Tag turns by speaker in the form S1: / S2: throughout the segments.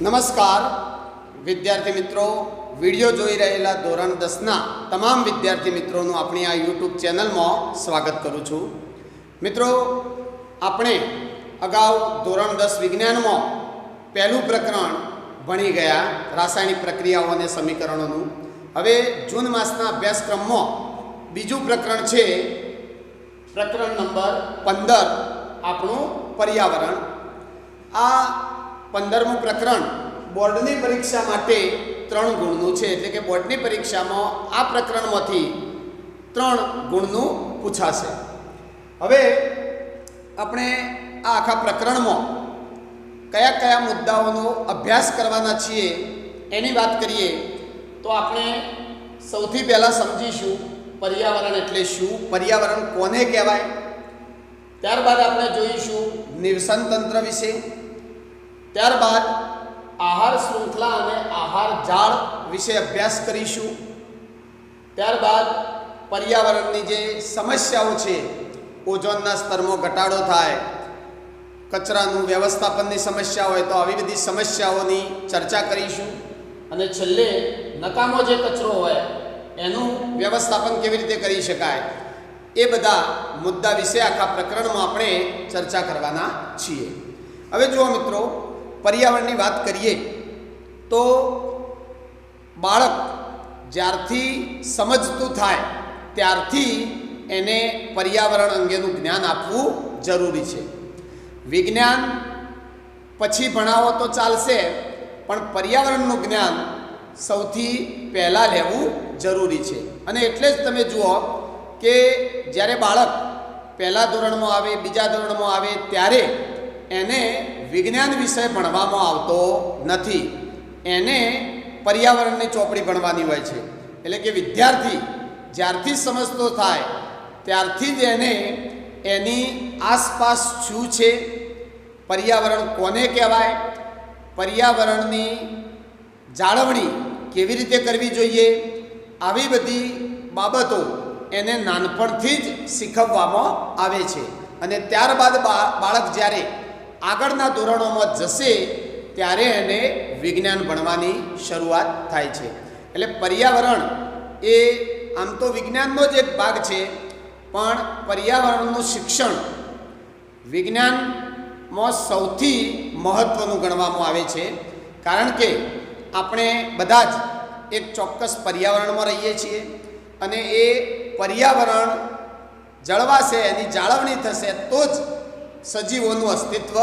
S1: નમસ્કાર વિદ્યાર્થી મિત્રો, વિડીયો જોઈ રહેલા ધોરણ 10ના તમામ વિદ્યાર્થી મિત્રોનું આપણી આ યુટ્યુબ ચેનલમાં સ્વાગત કરું છું. મિત્રો, આપણે અગાઉ ધોરણ 10 વિજ્ઞાનમાં પહેલું પ્રકરણ ભણી ગયા, રાસાયણિક પ્રક્રિયાઓ અને સમીકરણોનું. હવે જૂન માસના અભ્યાસક્રમમાં બીજું પ્રકરણ છે, પ્રકરણ નંબર 15, આપણું પર્યાવરણ. આ 15મું પ્રકરણ બોર્ડની પરીક્ષા માટે 3 ગુણનું છે, એટલે કે બોર્ડની પરીક્ષામાં આ પ્રકરણમાંથી 3 ગુણનું પૂછાશે. હવે આપણે આ આખા પ્રકરણમાં કયા કયા મુદ્દાઓનો અભ્યાસ કરવાના છીએ એની વાત કરીએ તો આપણે સૌથી પહેલાં સમજીશું પર્યાવરણ એટલે શું, પર્યાવરણ કોને કહેવાય. ત્યારબાદ આપણે જોઈશું નિવસન તંત્ર વિશે. ત્યારબાદ આહાર શૃંખલા અને આહાર જાળ વિશે અભ્યાસ કરીશું. ત્યારબાદ પર્યાવરણની જે સમસ્યાઓ છે, ઓઝોનના સ્તરમાં ઘટાડો થાય, કચરાનું વ્યવસ્થાપનની સમસ્યા હોય તો આવી બધી સમસ્યાઓની ચર્ચા કરીશું. અને છેલ્લે નકામો જે કચરો હોય એનું વ્યવસ્થાપન કેવી રીતે કરી શકાય, એ બધા મુદ્દા વિશે આખા પ્રકરણમાં આપણે ચર્ચા કરવાના છીએ. હવે જુઓ મિત્રો, પર્યાવરણની વાત કરીએ તો બાળક જ્યારથી સમજતું થાય ત્યારથી એને પર્યાવરણ અંગેનું જ્ઞાન આપવું જરૂરી છે. વિજ્ઞાન પછી ભણાવો તો ચાલશે, પણ પર્યાવરણનું જ્ઞાન સૌથી પહેલાં લેવું જરૂરી છે. અને એટલે જ તમે જુઓ કે જ્યારે બાળક પહેલા ધોરણમાં આવે, બીજા ધોરણમાં આવે ત્યારે એને વિજ્ઞાન વિષય ભણવામાં આવતો નથી, એને પર્યાવરણની ચોપડી ભણવાની હોય છે. એટલે કે વિદ્યાર્થી જ્યારથી સમજતો થાય ત્યારથી જ એને એની આસપાસ શું છે, પર્યાવરણ કોને કહેવાય, પર્યાવરણની જાળવણી કેવી રીતે કરવી જોઈએ, આવી બધી બાબતો એને નાનપણથી જ શીખવવામાં આવે છે. અને ત્યારબાદ બાળક જ્યારે આગળના ધોરણોમાં જશે ત્યારે એને વિજ્ઞાન ભણવાની શરૂઆત થાય છે. એટલે પર્યાવરણ એ આમ તો વિજ્ઞાનનો જ એક ભાગ છે, પણ પર્યાવરણનું શિક્ષણ વિજ્ઞાનમાં સૌથી મહત્ત્વનું ગણવામાં આવે છે. કારણ કે આપણે બધા જ એક ચોક્કસ પર્યાવરણમાં રહીએ છીએ અને એ પર્યાવરણ જળવાશે, એની જાળવણી થશે તો જ સજીવોનું અસ્તિત્વ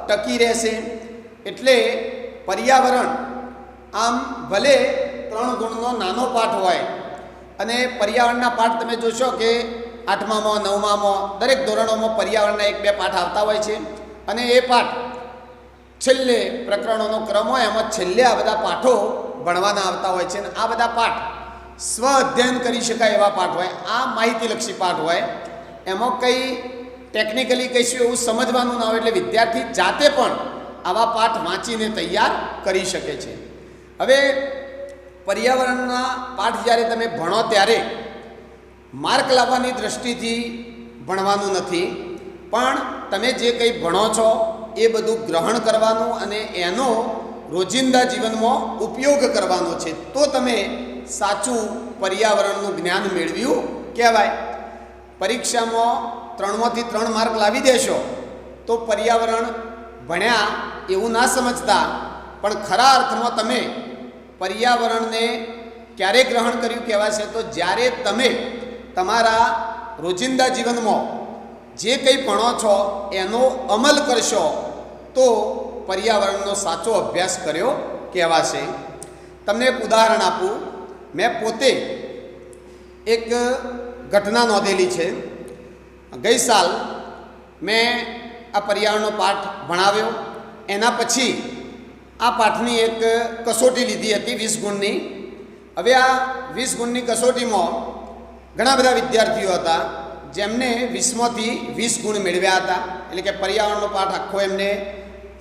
S1: ટકી રહેશે. એટલે પર્યાવરણ આમ ભલે 3 ગુણનો નાનો પાઠ હોય, અને પર્યાવરણના પાઠ તમે જોશો કે 8મામાં 9મામાં દરેક ધોરણોમાં પર્યાવરણના 1-2 પાઠ આવતા હોય છે. અને એ પાઠ છેલ્લે પ્રકરણોનો ક્રમ હોય એમાં છેલ્લે આ બધા પાઠો ભણવાના આવતા હોય છે. અને આ બધા પાઠ સ્વ અધ્યયન કરી શકાય એવા પાઠ હોય, આ માહિતીલક્ષી પાઠ હોય, એમાં કંઈ ટેકનિકલી કહીશું એવું સમજવાનું ના હોય. એટલે વિદ્યાર્થી જાતે પણ આવા પાઠ વાંચીને તૈયાર કરી શકે છે. હવે પર્યાવરણના પાઠ જ્યારે તમે ભણો ત્યારે માર્ક લાવવાની દૃષ્ટિથી ભણવાનું નથી, પણ તમે જે કંઈ ભણો છો એ બધું ગ્રહણ કરવાનું અને એનો રોજિંદા જીવનમાં ઉપયોગ કરવાનો છે, તો તમે સાચું પર્યાવરણનું જ્ઞાન મેળવ્યું કહેવાય. પરીક્ષામાં 3માંથી 3 માર્ક લાવી દેશો તો પર્યાવરણ ભણ્યા એવું ના સમજતા, પણ ખરા અર્થમાં તમે પર્યાવરણને ક્યારે ગ્રહણ કર્યું કહેવાશે તો જ્યારે તમે તમારા રોજિંદા જીવનમાં જે કંઈ ભણો છો એનો અમલ કરશો તો પર્યાવરણનો સાચો અભ્યાસ કર્યો કહેવાશે. તમને એક ઉદાહરણ આપું. મેં પોતે એક ઘટના નોંધેલી છે. ગઈ સાલ મેં આ પર્યાવરણનો પાઠ ભણાવ્યો, એના પછી આ પાઠની એક કસોટી લીધી હતી 20 ગુણની. હવે આ 20 ગુણની કસોટીમાં ઘણા બધા વિદ્યાર્થીઓ હતા જેમને 20માંથી 20 ગુણ મેળવ્યા હતા. એટલે કે પર્યાવરણનો પાઠ આખો એમને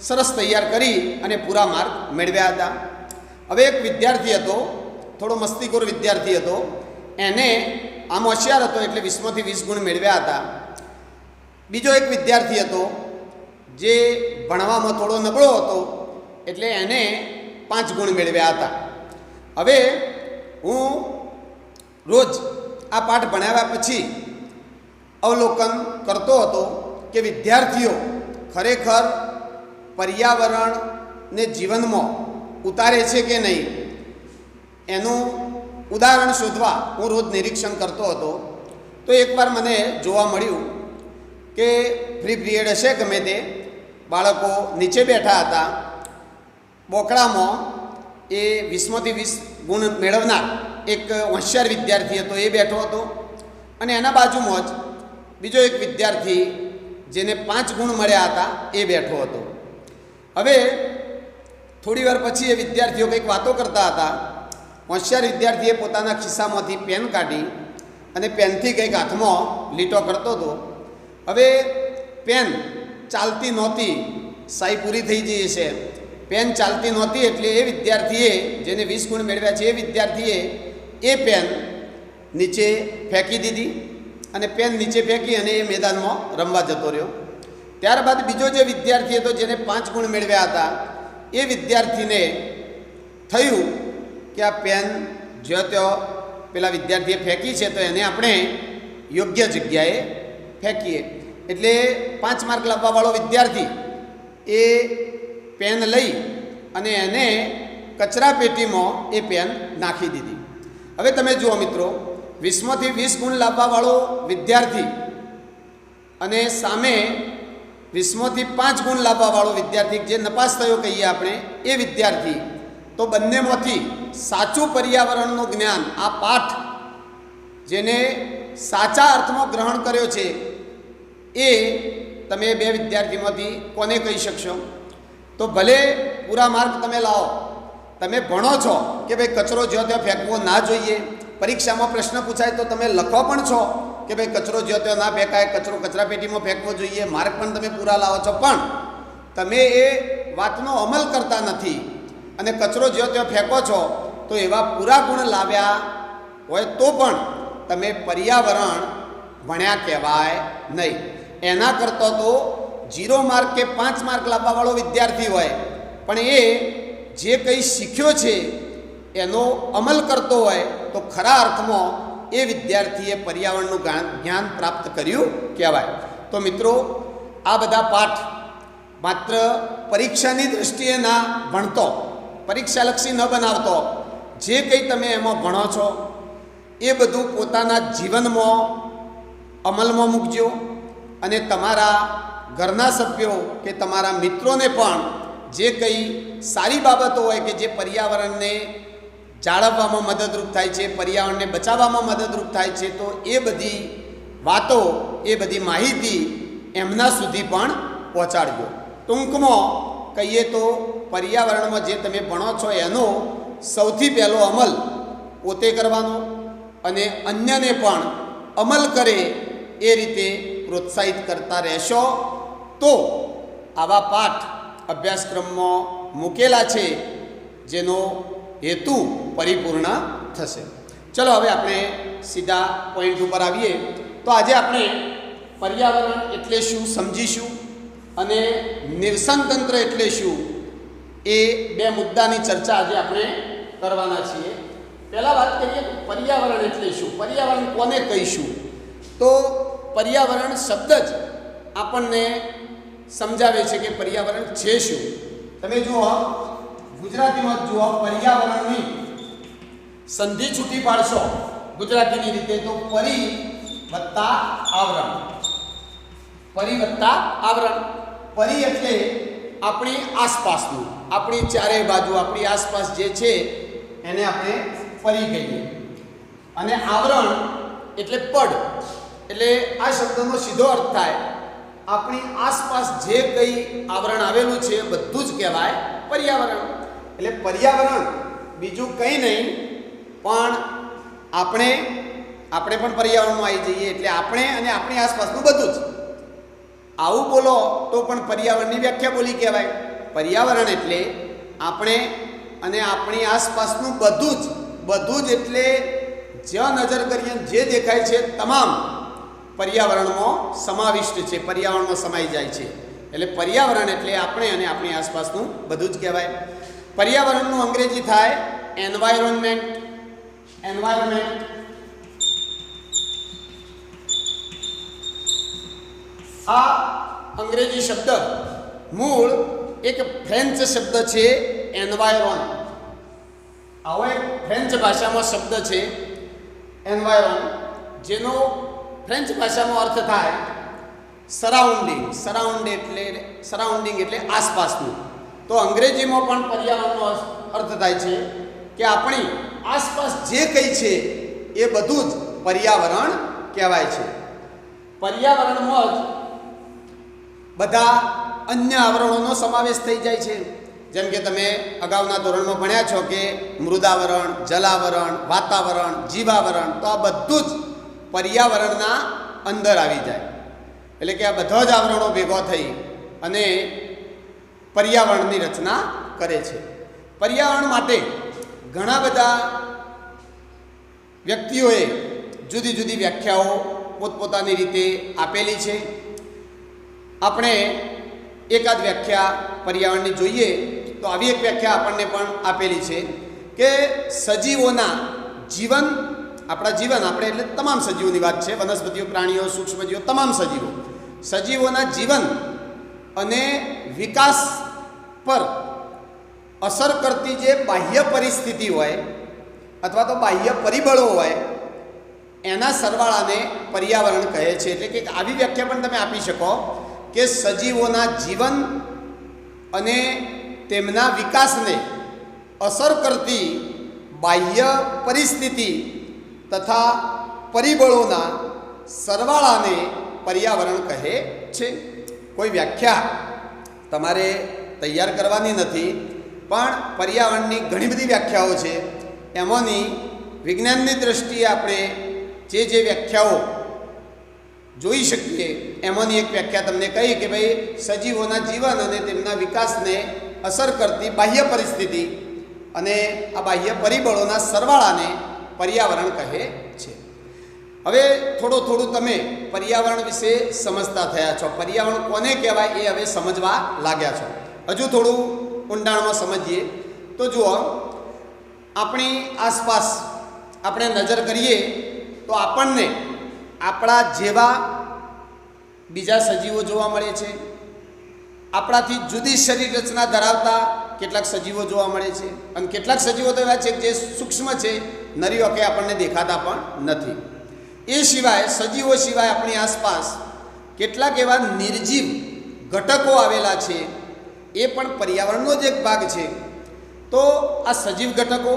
S1: સરસ તૈયાર કરી અને પૂરા માર્ક મેળવ્યા હતા. હવે એક વિદ્યાર્થી હતો, થોડો મસ્તીખોર વિદ્યાર્થી હતો, એને આમ હોશિયાર હતો એટલે 20માંથી 20 ગુણ મેળવ્યા હતા. બીજો એક વિદ્યાર્થી હતો જે ભણવામાં થોડો નબળો હતો, એટલે એને 5 ગુણ મેળવ્યા હતા. હવે હું રોજ આ પાઠ ભણાવ્યા પછી અવલોકન કરતો હતો કે વિદ્યાર્થીઓ ખરેખર પર્યાવરણને જીવનમાં ઉતારે છે કે નહીં એનું ઉદાહરણ શોધવા હું રોજ નિરીક્ષણ કરતો હતો. તો એકવાર મને જોવા મળ્યું કે ફ્રી પિરિયડ હશે ગમે તે, બાળકો નીચે બેઠા હતા. બોકડામાં એ 20માંથી 20 ગુણ મેળવનાર એક હોશિયાર વિદ્યાર્થી હતો, એ બેઠો હતો. અને એના બાજુમાં જ બીજો એક વિદ્યાર્થી જેને 5 ગુણ મળ્યા હતા એ બેઠો હતો. હવે થોડી વાર પછી એ વિદ્યાર્થીઓ કંઈક વાતો કરતા હતા. હોશિયાર વિદ્યાર્થીએ પોતાના ખિસ્સામાંથી પેન કાઢી અને પેનથી કંઈક હાથમાં લીટો કરતો હતો. હવે પેન ચાલતી નહોતી, સાઈ પૂરી થઈ જઈ છે, પેન ચાલતી નહોતી. એટલે એ વિદ્યાર્થીએ, જેને 20 ગુણ મેળવ્યા છે, એ વિદ્યાર્થીએ એ પેન નીચે ફેંકી દીધી અને પેન નીચે ફેંકી અને એ મેદાનમાં રમવા જતો રહ્યો. ત્યારબાદ બીજો જે વિદ્યાર્થી હતો જેને 5 ગુણ મેળવ્યા હતા એ વિદ્યાર્થીને થયું કે આ પેન જ્યાં ત્યાં પેલા વિદ્યાર્થીએ ફેંકી છે તો એને આપણે યોગ્ય જગ્યાએ ફેંકીએ. એટલે 5 માર્ક લાવવાવાળો વિદ્યાર્થી એ પેન લઈ અને એને કચરા પેટીમાં એ પેન નાખી દીધી. હવે તમે જુઓ મિત્રો, 20માંથી 20 ગુણ લાવવાવાળો વિદ્યાર્થી અને સામે 20માંથી 5 ગુણ લાવવાવાળો વિદ્યાર્થી, જે નપાસ થયો કહીએ આપણે, એ વિદ્યાર્થી, તો બંનેમાંથી સાચું પર્યાવરણનું જ્ઞાન, આ પાઠ જેને સાચા અર્થમાં ગ્રહણ કર્યો છે, એ તમે બે વિદ્યાર્થીમાંથી કોને કહી શકશો? તો ભલે પૂરા માર્ક તમે લાવો, તમે ભણો છો કે ભાઈ કચરો જ્યાં ત્યાં ફેંકવો ના જોઈએ, પરીક્ષામાં પ્રશ્ન પૂછાય તો તમે લખો પણ છો કે ભાઈ કચરો જ્યાં ત્યાં ના ફેંકાય, કચરો કચરા પેટીમાં ફેંકવો જોઈએ, માર્ક પણ તમે પૂરા લાવો છો, પણ તમે એ વાતનો અમલ કરતા નથી અને કચરો જ્યાં ત્યાં ફેંકો છો. તો એવા પૂરા ગુણ લાવ્યા હોય તો પણ તમે પર્યાવરણ ભણ્યા કહેવાય નહીં. એના કરતાં તો 0 માર્ક કે 5 માર્ક લાવવાવાળો વિદ્યાર્થી હોય પણ એ જે કંઈ શીખ્યો છે એનો અમલ કરતો હોય તો ખરા અર્થમાં એ વિદ્યાર્થીએ પર્યાવરણનું જ્ઞાન પ્રાપ્ત કર્યું કહેવાય. તો મિત્રો, આ બધા પાઠ માત્ર પરીક્ષાની દૃષ્ટિએ ના ભણતો, પરીક્ષાલક્ષી ન બનાવતો, જે કંઈ તમે એમાં ભણો છો એ બધું પોતાના જીવનમાં અમલમાં મૂકજો અને તમારા ઘરના સભ્યો કે તમારા મિત્રોને પણ જે કંઈ સારી બાબતો હોય કે જે પર્યાવરણને જાળવવામાં મદદરૂપ થાય છે, પર્યાવરણને બચાવવામાં મદદરૂપ થાય છે, તો એ બધી વાતો, એ બધી માહિતી એમના સુધી પણ પહોંચાડજો. ટૂંકમાં કહીએ તો પર્યાવરણમાં જે તમે ભણો છો એનો સૌથી પહેલો અમલ પોતે કરવાનો અને અન્યને પણ અમલ કરે એ રીતે પ્રોત્સાહિત કરતા રહેશો તો આવા પાઠ અભ્યાસક્રમમાં મૂકેલા છે જેનો હેતુ પરિપૂર્ણ થશે. ચલો હવે આપણે સીધા પોઈન્ટ ઉપર આવીએ. તો આજે આપણે પર્યાવરણ એટલે શું સમજીશું અને નિવસન તંત્ર એટલે શું, એ બે મુદ્દાની ચર્ચા આજે આપણે કરવાના છીએ. પહેલાં વાત કરીએ પર્યાવરણ એટલે શું, પર્યાવરણ કોને કહીશું? તો પર્યાવરણ શબ્દ જ આપણને સમજાવે છે કે પર્યાવરણ છે શું. તમે જુઓ, ગુજરાતીમાં જુઓ, પર્યાવરણની સંધિ છૂટી પાડશો ગુજરાતીની રીતે તો પરી વત્તા આવરણ. પરી વત્તા આવરણ. પરી એટલે આપણી આસપાસનું, આપણી ચારે બાજુ, આપણી આસપાસ જે છે એને આપણે પરી કહીએ. અને આવરણ એટલે પડ. એટલે આ શબ્દનો સીધો અર્થ થાય આપણી આસપાસ જે કંઈ આવરણ આવેલું છે બધું જ કહેવાય પર્યાવરણ. એટલે પર્યાવરણ બીજું કંઈ નહીં પણ આપણે પણ પર્યાવરણમાં આવી જઈએ. એટલે આપણે અને આપણી આસપાસનું બધું જ. આવું બોલો તો પણ પર્યાવરણની વ્યાખ્યા બોલી કહેવાય. પર્યાવરણ એટલે આપણે અને આપણી આસપાસનું બધું જ એટલે જ્યાં નજર કરીએ જે દેખાય છે તમામ પર્યાવરણમાં સમાવિષ્ટ છે, પર્યાવરણમાં સમાઈ જાય છે. એટલે પર્યાવરણ એટલે આપણે અને આપણી આસપાસનું બધું જ કહેવાય. પર્યાવરણનું અંગ્રેજી થાય એન્વાયરમેન્ટ. એન્વાયરમેન્ટ આ અંગ્રેજી શબ્દ મૂળ એક ફ્રેન્ચ શબ્દ છે એન્વાયરોન. આવો એક ફ્રેન્ચ ભાષામાં શબ્દ છે એન્વાયરોન, જેનો ફ્રેન્ચ ભાષામાં અર્થ થાય સરાઉન્ડિંગ. સરાઉન્ડિંગ એટલે આસપાસનું. તો અંગ્રેજીમાં પણ પર્યાવરણનો અર્થ થાય છે કે આપણી આસપાસ જે કંઈ છે એ બધું જ પર્યાવરણ કહેવાય છે. પર્યાવરણમાં જ બધા અન્ય આવરણોનો સમાવેશ થઈ જાય છે. જેમ કે તમે અગાઉના ધોરણમાં ભણ્યા છો કે મૃદાવરણ, જલાવરણ, વાતાવરણ, જીવાવરણ, તો આ બધું જ પર્યાવરણના અંદર આવી જાય. એટલે કે આ બધા જ આવરણો ભેગો થઈ અને પર્યાવરણની રચના કરે છે. પર્યાવરણ માટે ઘણા બધા વ્યક્તિઓએ જુદી જુદી વ્યાખ્યાઓ પોતપોતાની રીતે આપેલી છે. આપણે એકાદ વ્યાખ્યા પર્યાવરણની જોઈએ તો આવી એક વ્યાખ્યા આપણને પણ આપેલી છે કે સજીવોના જીવન, આપણા જીવન, આપણે એટલે તમામ સજીવોની વાત છે, વનસ્પતિઓ, પ્રાણીઓ, સૂક્ષ્મજીવો, તમામ સજીવોના જીવન અને વિકાસ પર અસર કરતી જે બાહ્ય પરિસ્થિતિ હોય અથવા તો બાહ્ય પરિબળો હોય એના સરવાળાને પર્યાવરણ કહે છે. એટલે કે આવી વ્યાખ્યા પણ તમે આપી શકો કે સજીવોના જીવન અને તેમના વિકાસને અસર કરતી બાહ્ય પરિસ્થિતિ તથા પરિબળોના સરવાળાને પર્યાવરણ કહે છે. કોઈ વ્યાખ્યા તમારે તૈયાર કરવાની નથી, પણ પર્યાવરણની ઘણી બધી વ્યાખ્યાઓ છે. એમાંની વિજ્ઞાનની દૃષ્ટિએ આપણે જે વ્યાખ્યાઓ જોઈ શકીએ એમાંની એક વ્યાખ્યા તમને કહી કે ભાઈ સજીવોના જીવન અને તેમના વિકાસને અસર કરતી બાહ્ય પરિસ્થિતિ અને આ બાહ્ય પરિબળોના સરવાળાને પર્યાવરણ કહે છે. હવે થોડું તમે પર્યાવરણ વિશે સમજતા થયા છો. પર્યાવરણ કોને કહેવાય એ હવે સમજવા લાગ્યા છો. હજુ થોડું ઊંડાણમાં સમજીએ તો જુઓ, આપણી આસપાસ આપણે નજર કરીએ તો આપણને આપણા જેવા બીજા સજીવો જોવા મળે છે. આપણાથી જુદી શરીર રચના ધરાવતા કેટલાક સજીવો જોવા મળે છે અને કેટલાક સજીવો તો એવા છે જે સૂક્ષ્મ છે, નરી આંખે આપણને દેખાતા પણ નથી. એ સિવાય સજીવો સિવાય આપણી આસપાસ કેટલાક એવા નિર્જીવ ઘટકો આવેલા છે, એ પણ પર્યાવરણનો જ એક ભાગ છે. તો આ સજીવ ઘટકો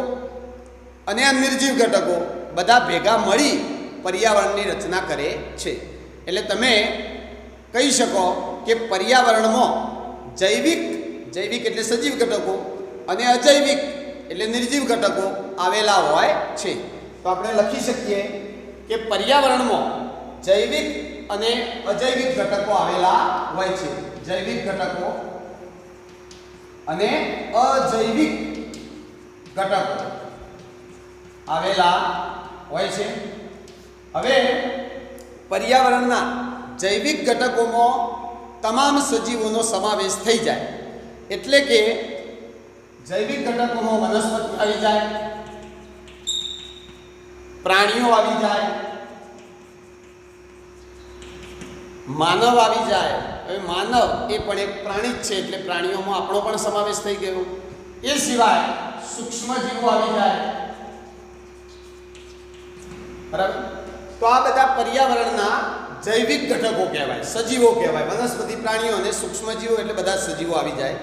S1: અને આ નિર્જીવ ઘટકો બધા ભેગા મળી પર્યાવરણની રચના કરે છે. એટલે તમે કહી શકો કે પર્યાવરણમાં જૈવિક એટલે સજીવ ઘટકો અને અજૈવિક એટલે નિર્જીવ ઘટકો આવેલા હોય છે. તો આપણે લખી શકીએ કે પર્યાવરણમાં જૈવિક અને અજૈવિક ઘટકો આવેલા હોય છે. જૈવિક ઘટકો અને અજૈવિક ઘટકો આવેલા હોય છે. હવે પર્યાવરણના જૈવિક ઘટકોમાં તમામ સજીવોનો સમાવેશ થઈ જાય. એટલે કે જૈવિક ઘટકોમાં વનસ્પતિ આવી જાય, પ્રાણીઓ આવી જાય, માનવ આવી જાય. હવે માનવ એ પણ એક પ્રાણી જ છે, એટલે પ્રાણીઓમાં આપણો પણ સમાવેશ થઈ ગયો. એ સિવાય સૂક્ષ્મજીવો આવી જાય. બરાબર? તો આ બધા પર્યાવરણના જૈવિક ઘટકો કહેવાય, સજીવો કહેવાય. વનસ્પતિ, પ્રાણીઓ અને સૂક્ષ્મજીવો એટલે બધા સજીવો આવી જાય.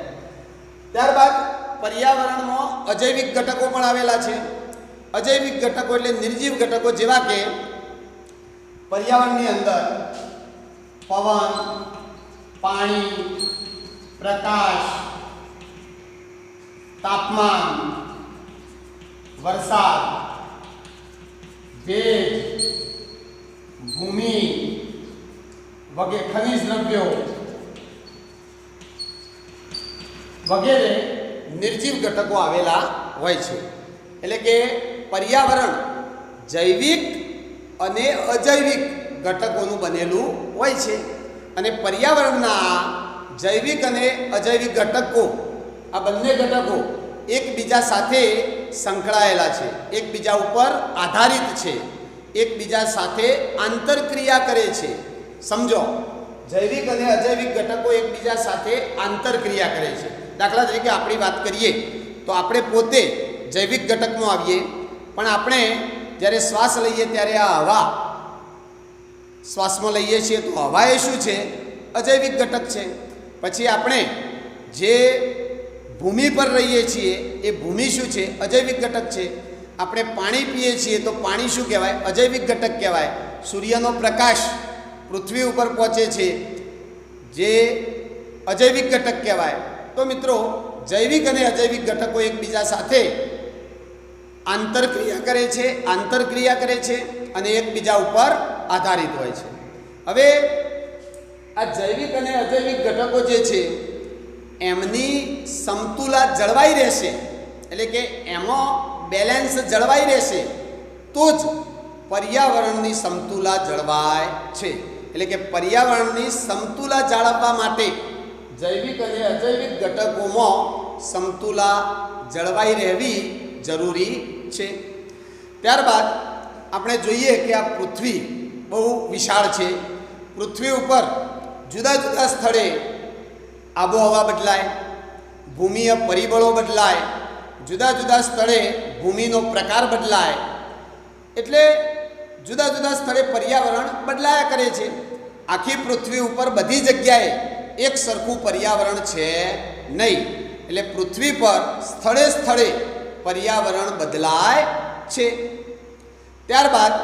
S1: ત્યારબાદ પર્યાવરણમાં અજૈવિક ઘટકો પણ આવેલા છે. અજૈવિક ઘટકો એટલે નિર્જીવ ઘટકો, જેવા કે પર્યાવરણની અંદર પવન, પાણી, પ્રકાશ, તાપમાન, વરસાદ, ભેજ, ભૂમિ વગેરે, ખનિજ દ્રવ્યો વગેરે નિર્જીવ ઘટકો આવેલા હોય છે. એટલે કે પર્યાવરણ જૈવિક અને અજૈવિક ઘટકોનું બનેલું હોય છે. અને પર્યાવરણના જૈવિક અને અજૈવિક ઘટકો, આ બંને ઘટકો એકબીજા સાથે સંકળાયેલા છે, એકબીજા ઉપર આધારિત છે, એકબીજા સાથે આંતરક્રિયા કરે છે. સમજો, જૈવિક અને અજૈવિક ઘટકો એકબીજા સાથે આંતરક્રિયા કરે છે. દાખલા તરીકે આપણી વાત કરીએ તો આપણે પોતે જૈવિક ઘટકમાં આવીએ, પણ આપણે જ્યારે શ્વાસ લઈએ ત્યારે આ હવા શ્વાસમાં લઈએ છીએ તો હવા એ શું છે? અજૈવિક ઘટક છે. પછી આપણે જે ભૂમિ પર રહીએ છીએ એ ભૂમિ શું છે? અજૈવિક ઘટક છે. આપણે પાણી પીએ છીએ તો પાણી શું કહેવાય? અજૈવિક ઘટક કહેવાય. સૂર્યનો પ્રકાશ પૃથ્વી ઉપર પહોંચે છે જે અજૈવિક ઘટક કહેવાય. તો મિત્રો, જૈવિક અને અજૈવિક ઘટકો એકબીજા સાથે આંતરક્રિયા કરે છે અને એકબીજા ઉપર આધારિત હોય છે. હવે આ જૈવિક અને અજૈવિક ઘટકો જે છે એમની સમતુલા જળવાઈ રહેશે, એટલે કે એમાં બેલેન્સ જળવાઈ રહેશે તો જ પર્યાવરણની સમતુલા જળવાય છે. એટલે કે પર્યાવરણની સમતુલા જાળવવા માટે જૈવિક અને અજૈવિક ઘટકોમાં સમતુલા જળવાઈ રહેવી જરૂરી છે. ત્યારબાદ આપણે જોઈએ કે આ પૃથ્વી બહુ વિશાળ છે. પૃથ્વી ઉપર જુદા જુદા સ્થળે આબોહવા બદલાય, ભૂમિય પરિબળો બદલાય, જુદા જુદા સ્થળે ભૂમિનો પ્રકાર બદલાય, એટલે જુદા જુદા સ્થળે પર્યાવરણ બદલાયા કરે છે. આખી પૃથ્વી ઉપર બધી જગ્યાએ એક સરખું પર્યાવરણ છે નહીં, એટલે પૃથ્વી પર સ્થળે સ્થળે પર્યાવરણ બદલાય છે. ત્યારબાદ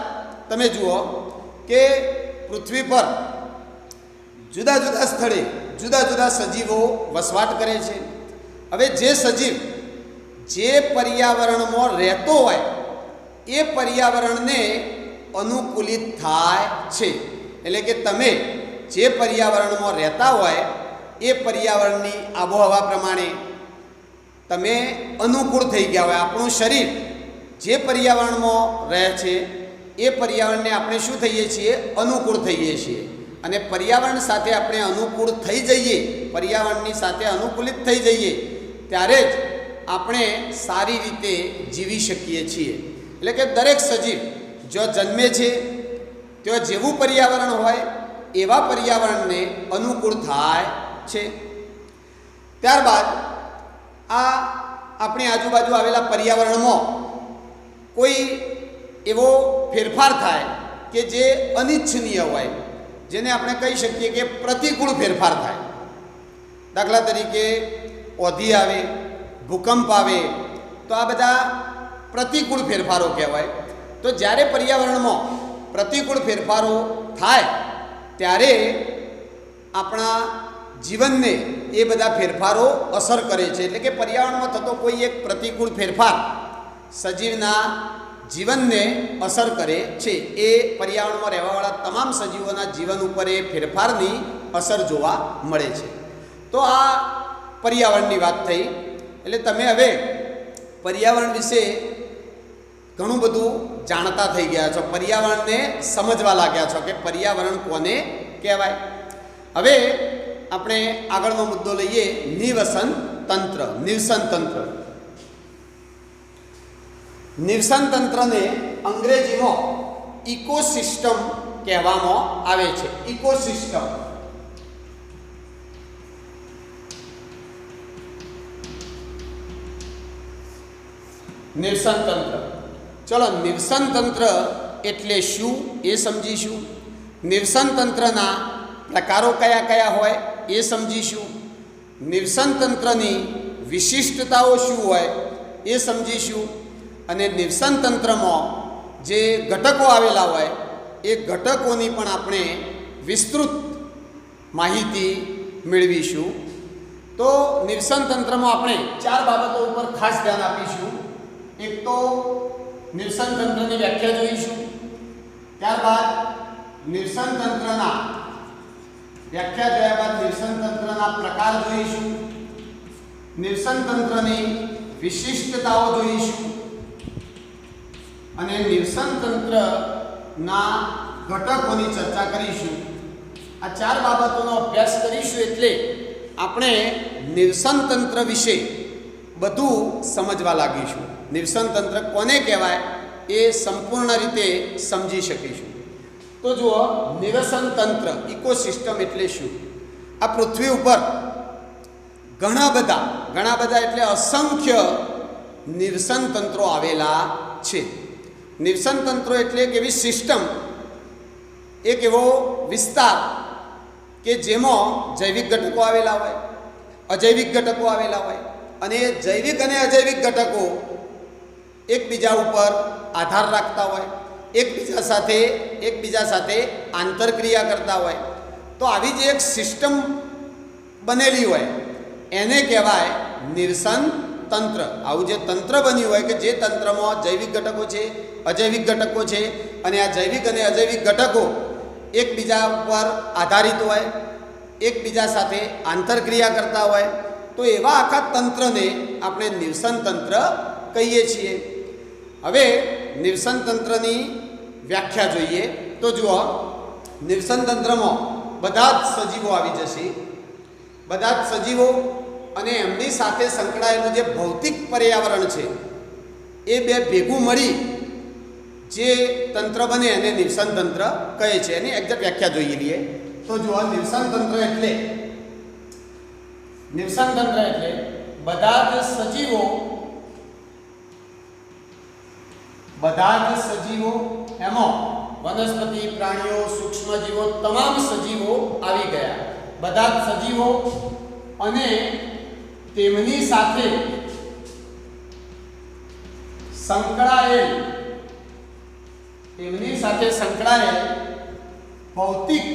S1: તમે જુઓ કે પૃથ્વી પર જુદા જુદા સ્થળે જુદા જુદા સજીવો વસવાટ કરે છે. હવે જે સજીવ જે પર્યાવરણમાં રહેતો હોય એ પર્યાવરણને અનુકૂલિત થાય છે. એટલે કે તમે જે પર્યાવરણમાં રહેતા હોય એ પર્યાવરણની આબોહવા પ્રમાણે તમે અનુકૂળ થઈ ગયા હોય. આપણું શરીર જે પર્યાવરણમાં રહે છે એ પર્યાવરણને આપણે શું થઈએ છીએ? અનુકૂળ થઈએ છીએ. અને પર્યાવરણ સાથે આપણે અનુકૂળ થઈ જઈએ, પર્યાવરણની સાથે અનુકૂલિત થઈ જઈએ ત્યારે જ આપણે સારી રીતે જીવી શકીએ છીએ. એટલે કે દરેક સજીવ જો જન્મે છે ત્યાં જેવું પર્યાવરણ હોય એવા પર્યાવરણને અનુકૂળ થાય છે. ત્યારબાદ આ આપણી આજુબાજુ આવેલા પર્યાવરણમાં કોઈ એવો ફેરફાર થાય કે જે અનિચ્છનીય હોય, જેને આપણે કહી શકીએ કે પ્રતિકૂળ ફેરફાર થાય. દાખલા તરીકે ઓધી આવે, ભૂકંપ આવે, તો આ બધા પ્રતિકૂળ ફેરફારો કહેવાય. તો જ્યારે પર્યાવરણમાં પ્રતિકૂળ ફેરફારો થાય ત્યારે આપણા જીવનને એ બધા ફેરફારો અસર કરે છે. એટલે કે પર્યાવરણમાં થતો કોઈ એક પ્રતિકૂળ ફેરફાર સજીવના જીવનને અસર કરે છે. એ પર્યાવરણમાં રહેવાવાળા તમામ સજીવોના જીવન ઉપર એ ફેરફારની અસર જોવા મળે છે. તો આ પર્યાવરણની વાત થઈ. એટલે તમે હવે પર્યાવરણ વિશે ઘણું બધું જાણતા થઈ ગયા છો, પર્યાવરણને સમજવા લાગ્યા છો કે પર્યાવરણ કોને કહેવાય. હવે આપણે આગળનો મુદ્દો લઈએ, નિવસન તંત્ર. નિવસન તંત્રને અંગ્રેજીમાં ઇકોસિસ્ટમ કહેવામાં આવે છે. ઇકોસિસ્ટમ. નિવસન તંત્ર. ચલો, નિવસન તંત્ર એટલે શું એ સમજીશું. નિવસન તંત્રના પ્રકારો કયા કયા હોય એ સમજીશું. નિવસન તંત્રની વિશિષ્ટતાઓ શું હોય એ સમજીશું. અને નિવસન તંત્રમાં જે ઘટકો આવેલા હોય એ ઘટકોની પણ આપણે વિસ્તૃત માહિતી મેળવીશું. તો નિવસન તંત્રમાં આપણે 4 બાબતો ઉપર ખાસ ધ્યાન આપીશું. એક તો નિવસન તંત્રની વ્યાખ્યા જોઈશું, ત્યારબાદ નિવસન તંત્રના વ્યાખ્યા જોયા બાદ નિવસન તંત્રના પ્રકાર જોઈશું, નિવસન તંત્રની વિશિષ્ટતાઓ જોઈશું અને નિવસન તંત્રના ઘટકોની ચર્ચા કરીશું. આ 4 બાબતોનો અભ્યાસ કરીશું એટલે આપણે નિવસન તંત્ર વિશે બધું સમજવા લાગીશું. નિવસન તંત્ર કોને કહેવાય એ સંપૂર્ણ રીતે સમજી શકીશું. તો જુઓ, નિવસન તંત્ર ઇકોસિસ્ટમ એટલે શું? આ પૃથ્વી ઉપર ઘણા બધા એટલે અસંખ્ય નિવસન તંત્રો આવેલા છે. નિવસન તંત્રો એટલે એક એવી સિસ્ટમ, એક એવો વિસ્તાર કે જેમાં જૈવિક ઘટકો આવેલા હોય, અજૈવિક ઘટકો આવેલા હોય, અને એ જૈવિક અને અજૈવિક ઘટકો એકબીજા ઉપર આધાર રાખતા હોય, એકબીજા સાથે આંતરક્રિયા કરતા હોય. તો આવી જે એક સિસ્ટમ બનેલી હોય એને કહેવાય નિવસન તંત્ર. આવું જે તંત્ર બન્યું હોય કે જે તંત્રમાં જૈવિક ઘટકો છે, અજૈવિક ઘટકો છે, અને આ જૈવિક અને અજૈવિક ઘટકો એકબીજા ઉપર આધારિત હોય, એકબીજા સાથે આંતરક્રિયા કરતા હોય, તો એવા આખા તંત્રને આપણે નિવસન તંત્ર કહીએ છીએ. હવે નિવસન તંત્રની વ્યાખ્યા જોઈએ તો જુઓ, નિવસન તંત્રમાં બધા જ સજીવો આવી જશે. બધા જ સજીવો અને એમની સાથે સંકળાયેલું જે ભૌતિક પર્યાવરણ છે એ બે ભેગું મળી જે તંત્ર બને એને નિવસન તંત્ર કહે છે. એની એક્ઝેક્ટ વ્યાખ્યા જોઈ લઈએ તો જુઓ, નિવસન તંત્ર એટલે બધા જ સજીવો એમાં વનસ્પતિ, પ્રાણીઓ, સૂક્ષ્મજીવો, તમામ સજીવો આવી ગયા. બધા જ સજીવો અને તેમની સાથે સંકળાયેલ ભૌતિક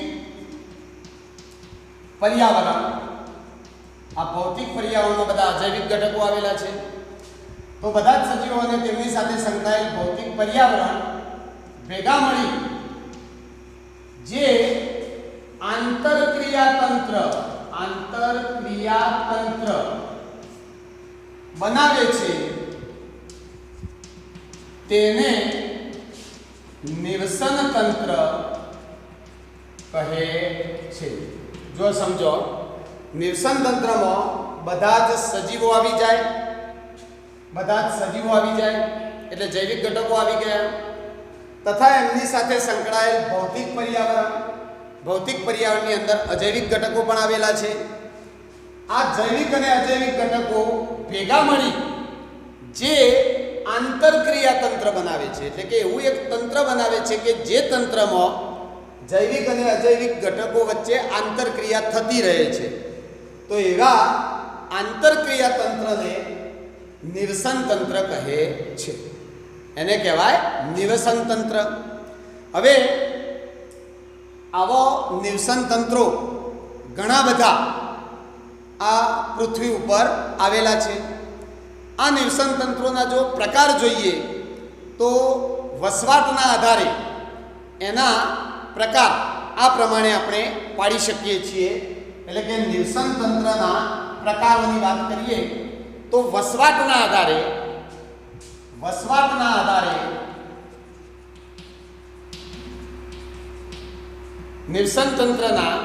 S1: પર્યાવરણ. આ ભૌતિક પર્યાવરણમાં બધા અજૈવિક ઘટકો આવેલા છે. તો બધા જ સજીવો અને તેમની સાથે સંકળાયેલ ભૌતિક પર્યાવરણ ભેગા મળી જે આંતરક્રિયા તંત્ર બનાવે છે તેને નિવસન તંત્ર કહે છે. જો સમજો, નિવસન તંત્રમાં બધા જ સજીવો આવી જાય એટલે જૈવિક ઘટકો આવી ગયા, તથા એમની સાથે સંકળાયેલ ભૌતિક પર્યાવરણની અંદર અજૈવિક ઘટકો પણ આવેલા છે. આ જૈવિક અને અજૈવિક ઘટકો ભેગા મળી જે આંતરક્રિયા તંત્ર બનાવે છે. એટલે કે એવું એક તંત્ર બનાવે છે કે જે તંત્રમાં જૈવિક અને અજૈવિક ઘટકો વચ્ચે આંતરક્રિયા થતી રહે છે. તો એવા આંતરક્રિયા તંત્રને નિવસન તંત્ર કહે છે. એને કહેવાય નિવસન તંત્ર. હવે આવો નિવસન તંત્રો ઘણા બધા આ પૃથ્વી ઉપર આવેલા છે. આ નિવસન તંત્રોના જો પ્રકાર જોઈએ તો વસવાટના આધારે એના પ્રકાર આ પ્રમાણે આપણે પાડી શકીએ છીએ. એટલે કે નિવસન તંત્રના પ્રકારોની વાત કરીએ તો વસવાટના આધારે નિવસન તંત્રના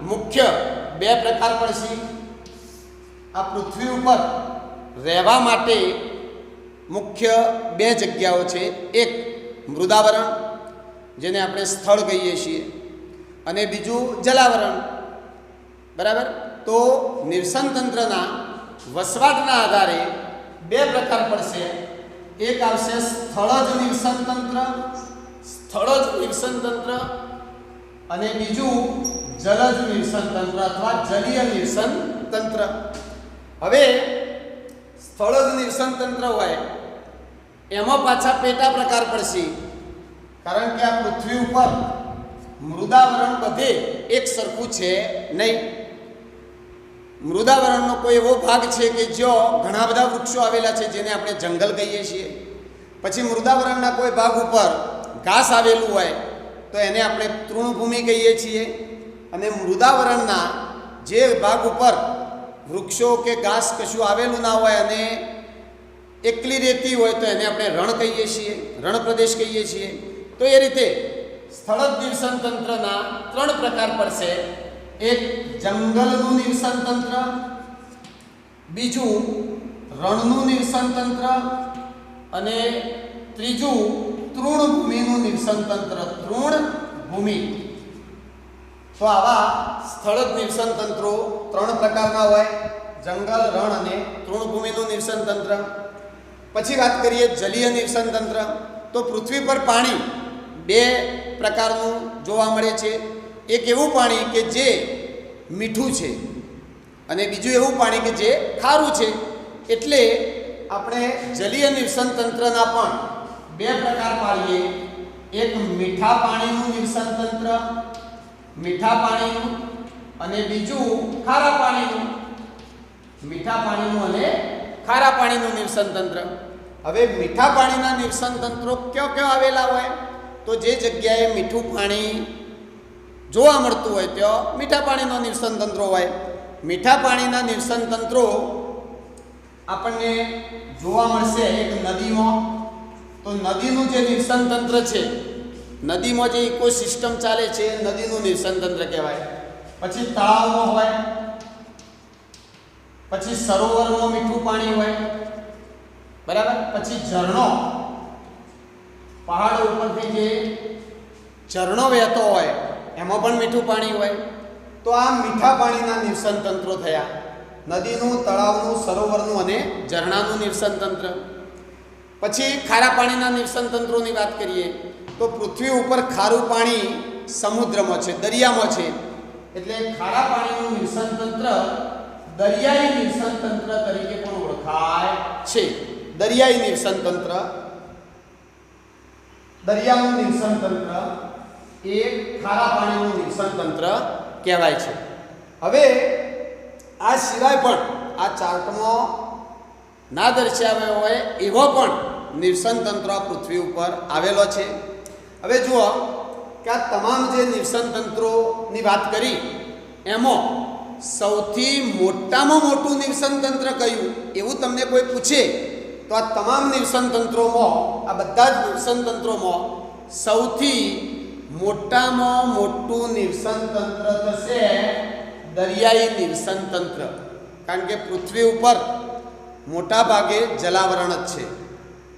S1: મુખ્ય બે પ્રકાર પડશે. આ પૃથ્વી ઉપર રહેવા માટે મુખ્ય બે જગ્યાઓ છે. એક મૃદાવરણ, જેને આપણે સ્થળ કહીએ છીએ, અને બીજું જલાવરણ. બરાબર? તો નિવસન તંત્રના વસવાટના આધારે બે પ્રકાર પડશે. એક આવશે સ્થળજ નિવસન તંત્ર અને બીજું જલજ નિવસન તંત્ર અથવા જલીય નિવસન તંત્ર. હવે સ્થળજ નિવસન તંત્ર હોય એમાં પાછા પેટા પ્રકાર પડશે, કારણ કે આ પૃથ્વી ઉપર મૃદાવરણ બધે એક સરખું છે નહીં. મૃદાવરણનો કોઈ એવો ભાગ છે કે જ્યાં ઘણા બધા વૃક્ષો આવેલા છે જેને આપણે જંગલ કહીએ છીએ. પછી મૃદાવરણના કોઈ ભાગ ઉપર ઘાસ આવેલું હોય તો એને આપણે તૃણભૂમિ કહીએ છીએ. અને મૃદાવરણના જે ભાગ ઉપર વૃક્ષો કે ઘાસ કશું આવેલું ના હોય અને એકલી રેતી હોય તો એને આપણે રણ કહીએ છીએ, રણ પ્રદેશ કહીએ છીએ. તો એ રીતે સ્થળજ નિવસન તંત્રના ત્રણ પ્રકાર પડશે. એક જંગલનું નિવસન તંત્ર, બીજું રણનું નિવસન તંત્ર અને ત્રીજું તૃણભૂમિનું નિવસન તંત્ર, તૃણભૂમિ. તો આવા સ્થળજ નિવસન તંત્રો 3 પ્રકારના હોય, જંગલ, રણ અને તૃણભૂમિનું નિવસન તંત્ર. પછી વાત કરીએ જલીય નિવસન તંત્ર. તો પૃથ્વી પર પાણી 2 પ્રકારનું જોવા મળે છે. એક એવું પાણી કે જે મીઠું છે અને બીજું એવું પાણી કે જે ખારું છે. એટલે આપણે જલીય નિવસન તંત્રના પણ 2 પ્રકાર પાડીએ. એક મીઠા પાણીનું નિવસન તંત્ર, મીઠા પાણીનું, અને બીજું ખારા પાણીનું, મીઠા પાણીનું અને ખારા પાણીનું નિવસન તંત્ર. હવે મીઠા પાણીના નિવસન તંત્રો ક્યાં ક્યાં આવેલા હોય? તો જે જગ્યાએ મીઠું પાણી જોવા મળતું હોય ત્યાં મીઠા પાણીના નિવસન તંત્રો હોય. મીઠા પાણીના નિવસન તંત્રો આપણને જોવા મળશે એક નદીમાં. તો નદીનું જે નિવસન તંત્ર છે, નદીમાં જે ઇકોસિસ્ટમ ચાલે છે એ નદીનું નિવસન તંત્ર કહેવાય. પછી તળાવમાં હોય, પછી સરોવરમાં મીઠું પાણી હોય, બરાબર. પછી ઝરણો, પહાડ ઉપરથી જે ઝરણો વહેતો હોય એમાં પણ મીઠું પાણી હોય. તો આ મીઠા પાણીના નિવસન તંત્રો થયા, નદીનું, તળાવનું, સરોવરનું અને ઝરણાનું નિવસન તંત્ર. પછી ખારા પાણીના નિવસન તંત્રોની વાત કરીએ તો પૃથ્વી ઉપર ખારું પાણી સમુદ્રમાં છે, દરિયામાં છે. એટલે ખારા પાણીનું નિવસન તંત્ર દરિયાઈ નિવસન તંત્ર તરીકે પણ ઓળખાય છે. દરિયાઈ નિવસન તંત્ર, દરિયાનું નિવસન તંત્ર એ ખારા પાણીનું નિવસન તંત્ર કહેવાય છે. હવે આ સિવાય પણ આ ચાર્ટમાં ના દર્શાવ્યો હોય એવો પણ નિવસન તંત્ર પૃથ્વી ઉપર આવેલો છે. હવે જુઓ કે આ તમામ જે નિવસન તંત્રોની વાત કરી એમાં સૌથી મોટામાં મોટું નિવસન તંત્ર કયું એવું તમને કોઈ પૂછે તો આ તમામ નિવસન તંત્રોમાં, આ બધા જ નિવસન તંત્રોમાં સૌથી મોટામાં મોટું નિવસન તંત્ર થશે દરિયાઈ નિવસન તંત્ર. કારણ કે પૃથ્વી ઉપર મોટા ભાગે જલાવરણ જ છે,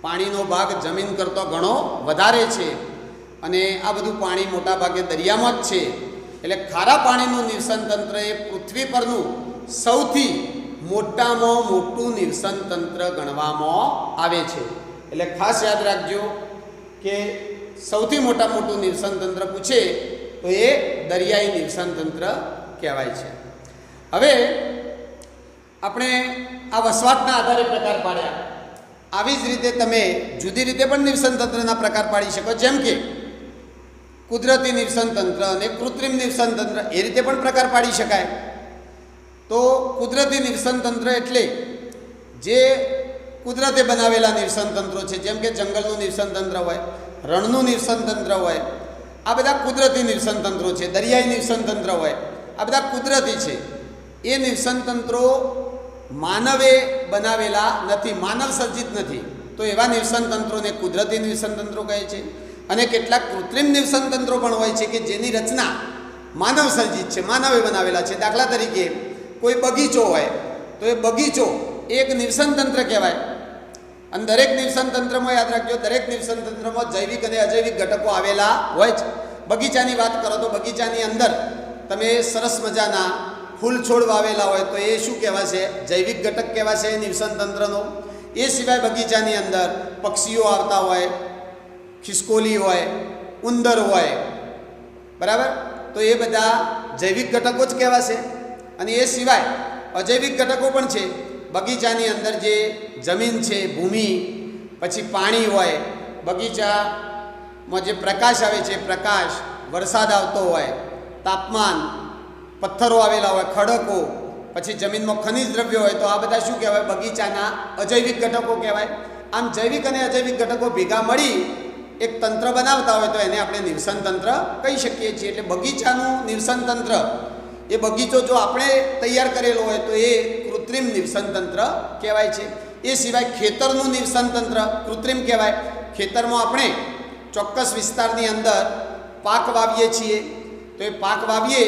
S1: પાણીનો ભાગ જમીન કરતો ઘણો વધારે છે અને આ બધું પાણી મોટા ભાગે દરિયામાં જ છે. એટલે ખારા પાણીનું નિવસન તંત્ર એ પૃથ્વી પરનું સૌથી મોટામાં મોટું નિવસન તંત્ર ગણવામાં આવે છે. એટલે ખાસ યાદ રાખજો કે સૌથી મોટું નિવસન તંત્ર પૂછે તો એ દરિયાઈ નિવસન તંત્ર કહેવાય છે. હવે આપણે આ વસવાટના આધારે પ્રકાર પાડ્યા. આવી જ રીતે તમે જુદી રીતે પણ નિવસન તંત્રના પ્રકાર પાડી શકો, જેમ કે કુદરતી નિવસન તંત્ર અને કૃત્રિમ નિવસન તંત્ર, એ રીતે પણ પ્રકાર પાડી શકાય. તો કુદરતી નિવસન તંત્ર એટલે જે કુદરતે બનાવેલા નિવસન તંત્રો છે, જેમ કે જંગલનું નિવસન તંત્ર હોય, રણનું નિવસન તંત્ર હોય, આ બધા કુદરતી નિવસન તંત્રો છે. દરિયાઈ નિવસન તંત્ર હોય, આ બધા કુદરતી છે. એ નિવસન તંત્રો માનવે બનાવેલા નથી, માનવ સર્જિત નથી. તો એવા નિવસન તંત્રોને કુદરતી નિવસન તંત્રો કહે છે. અને કેટલાક કૃત્રિમ નિવસન તંત્રો પણ હોય છે કે જેની રચના માનવ સર્જિત છે, માનવે બનાવેલા છે. દાખલા તરીકે કોઈ બગીચો હોય તો એ બગીચો એક નિવસન તંત્ર કહેવાય. અને દરેક નિવસન તંત્રમાં યાદ રાખજો, દરેક નિવસન તંત્રમાં જૈવિક અને અજૈવિક ઘટકો આવેલા હોય છે. બગીચાની વાત કરો તો બગીચાની અંદર તમે સરસ મજાના ફૂલ છોડ વાવેલા હોય તો એ શું કહેવાશે? જૈવિક ઘટક કહેવાશે નિવસન તંત્રનો. એ સિવાય બગીચાની અંદર પક્ષીઓ આવતા હોય, ખિસકોલી હોય, ઉંદર હોય, બરાબર, તો એ બધા જૈવિક ઘટકો જ કહેવાશે. અને એ સિવાય અજૈવિક ઘટકો પણ છે. બગીચાની અંદર જે જમીન છે, ભૂમિ, પછી પાણી હોય, બગીચામાં જે પ્રકાશ આવે છે, પ્રકાશ, વરસાદ આવતો હોય, તાપમાન, પથ્થરો આવેલા હોય, ખડકો, પછી જમીનમાં ખનિજ દ્રવ્યો હોય, તો આ બધા શું કહેવાય? બગીચાના અજૈવિક ઘટકો કહેવાય. આમ જૈવિક અને અજૈવિક ઘટકો ભેગા મળી એક તંત્ર બનાવતા હોય તો એને આપણે નિવસન તંત્ર કહી શકીએ છીએ. એટલે બગીચાનું નિવસન તંત્ર, એ બગીચો જો આપણે તૈયાર કરેલો હોય તો એ કૃત્રિમ નિવસન તંત્ર કહેવાય છે. એ સિવાય ખેતરનું નિવસન તંત્ર કૃત્રિમ કહેવાય. ખેતરમાં આપણે ચોક્કસ વિસ્તારની અંદર પાક વાવીએ છીએ, તો એ પાક વાવીએ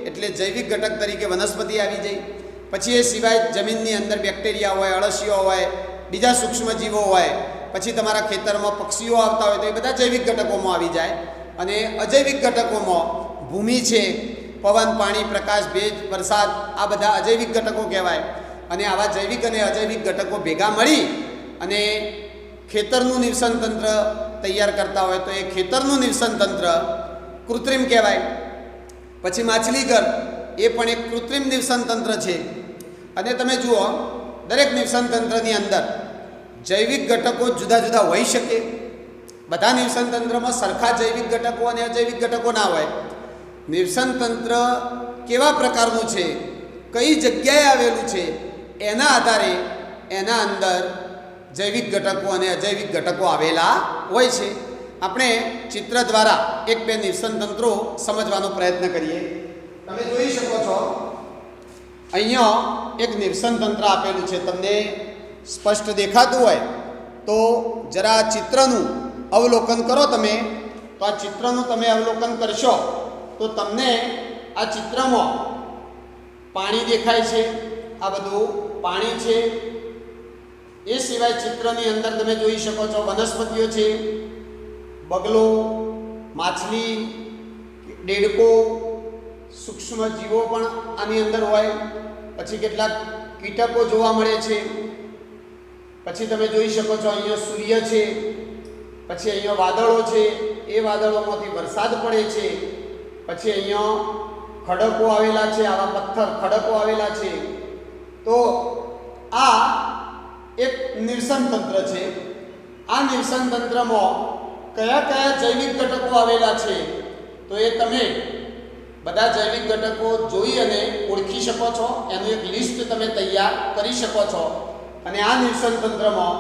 S1: એટલે જૈવિક ઘટક તરીકે વનસ્પતિ આવી જાય. પછી એ સિવાય જમીનની અંદર બેક્ટેરિયા હોય, અળસીઓ હોય, બીજા સૂક્ષ્મજીવો હોય, પછી તમારા ખેતરમાં પક્ષીઓ આવતા હોય તો એ બધા જૈવિક ઘટકોમાં આવી જાય. અને અજૈવિક ઘટકોમાં ભૂમિ છે, પવન, પાણી, પ્રકાશ, ભેજ, વરસાદ, આ બધા અજૈવિક ઘટકો કહેવાય. અને આવા જૈવિક અને અજૈવિક ઘટકો ભેગા મળી અને ખેતરનું નિવસન તંત્ર તૈયાર કરતા હોય તો એ ખેતરનું નિવસન તંત્ર કૃત્રિમ કહેવાય. પછી માછલીઘર એ પણ એક કૃત્રિમ નિવસન તંત્ર છે. અને તમે જુઓ, દરેક નિવસન તંત્રની અંદર જૈવિક ઘટકો જુદા જુદા હોઈ શકે. બધા નિવસન તંત્રમાં સરખા જૈવિક ઘટકો અને અજૈવિક ઘટકો ના હોય. નિવસન તંત્ર કેવા પ્રકારનું છે, કઈ જગ્યાએ આવેલું છે, એના આધારે એના અંદર જૈવિક ઘટકો અને અજૈવિક ઘટકો આવેલા હોય છે. આપણે ચિત્ર દ્વારા એક બે નિવસન તંત્રો સમજવાનો પ્રયત્ન કરીએ. તમે જોઈ શકો છો, અહીંયા એક નિવસન તંત્ર આપેલું છે. તમને સ્પષ્ટ દેખાતું હોય તો જરા ચિત્રનું અવલોકન કરો. તમે તો આ ચિત્રનું તમે અવલોકન કરશો તો તમને આ ચિત્રમાં પાણી દેખાય છે. આ બધું પાણી છે. એ સિવાય ચિત્રની અંદર તમે જોઈ શકો છો વનસ્પતિઓ છે, બગલો, માછલી, દેડકો, સૂક્ષ્મ જીવો પણ આની અંદર હોય. પછી કેટલાક કીટકો જોવા મળે છે. પછી તમે જોઈ શકો છો અહીંયા સૂર્ય છે. પછી અહીંયા વાદળો છે, એ વાદળોમાંથી વરસાદ પડે છે. પછી અહીંયા ખડકો આવેલા છે, આવા પથ્થર ખડકો આવેલા છે. તો આ એક નિવસન તંત્ર છે. આ નિવસન તંત્રમાં કયા કયા જૈવિક ઘટકો આવેલા છે તો એ તમે બધા જૈવિક ઘટકો જોઈ અને ઓળખી શકો છો. એનું એક લિસ્ટ તમે તૈયાર કરી શકો છો. અને આ નિવસન તંત્રમાં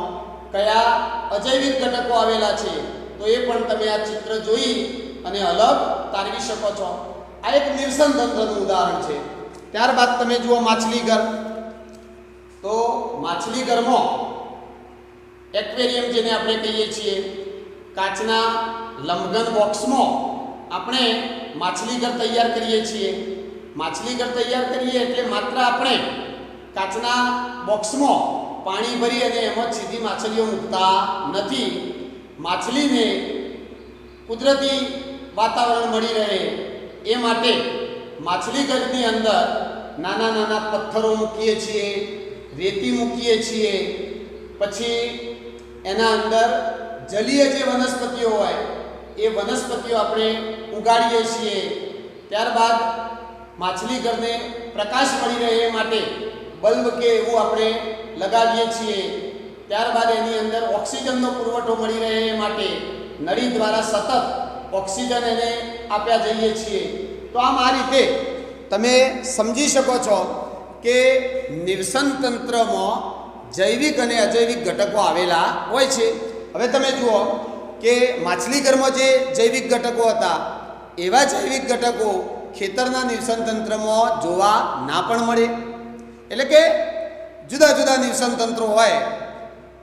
S1: કયા અજૈવિક ઘટકો આવેલા છે તો એ પણ તમે આ ચિત્ર જોઈ અને અલગ તારવી શકો છો. આ એક નિવસન તંત્રનું ઉદાહરણ છે. ત્યારબાદ તમે જુઓ માછલીઘર. તો માછલીઘરમાં એક્વેરિયમ જેને આપણે કહીએ છીએ, કાચના લંબઘન બોક્સમાં આપણે માછલીઘર તૈયાર કરીએ છીએ. માછલીઘર તૈયાર કરીએ એટલે માત્ર આપણે કાચના બોક્સમાં પાણી ભરી અને એમાં સીધી માછલીઓ મૂકતા નથી. માછલીને કુદરતી વાતાવરણ મળી રહે એ માટે માછલીઘરની અંદર નાના નાના પથ્થરો મૂકીએ છીએ, રેતી મૂકીએ છીએ. પછી એના અંદર જલીય જે વનસ્પતિઓ હોય એ વનસ્પતિઓ આપણે ઉગાડીએ છીએ. ત્યારબાદ માછલીઘરને પ્રકાશ મળી રહે એ માટે બલ્બ કે એવું આપણે લગાવીએ છીએ. ત્યારબાદ એની અંદર ઓક્સિજનનો પુરવઠો મળી રહે એ માટે નળી દ્વારા સતત ઓક્સિજન એને આપ્યા જઈએ છીએ. તો આમ આ રીતે તમે સમજી શકો છો કે નિવસન તંત્રમાં જૈવિક અને અજૈવિક ઘટકો આવેલા હોય છે. હવે તમે જુઓ કે માછલીઘરમાં જે જૈવિક ઘટકો હતા એવા જૈવિક ઘટકો ખેતરના નિવસન તંત્રમાં જોવા ના પણ મળે. એટલે કે જુદા જુદા નિવસન તંત્રો હોય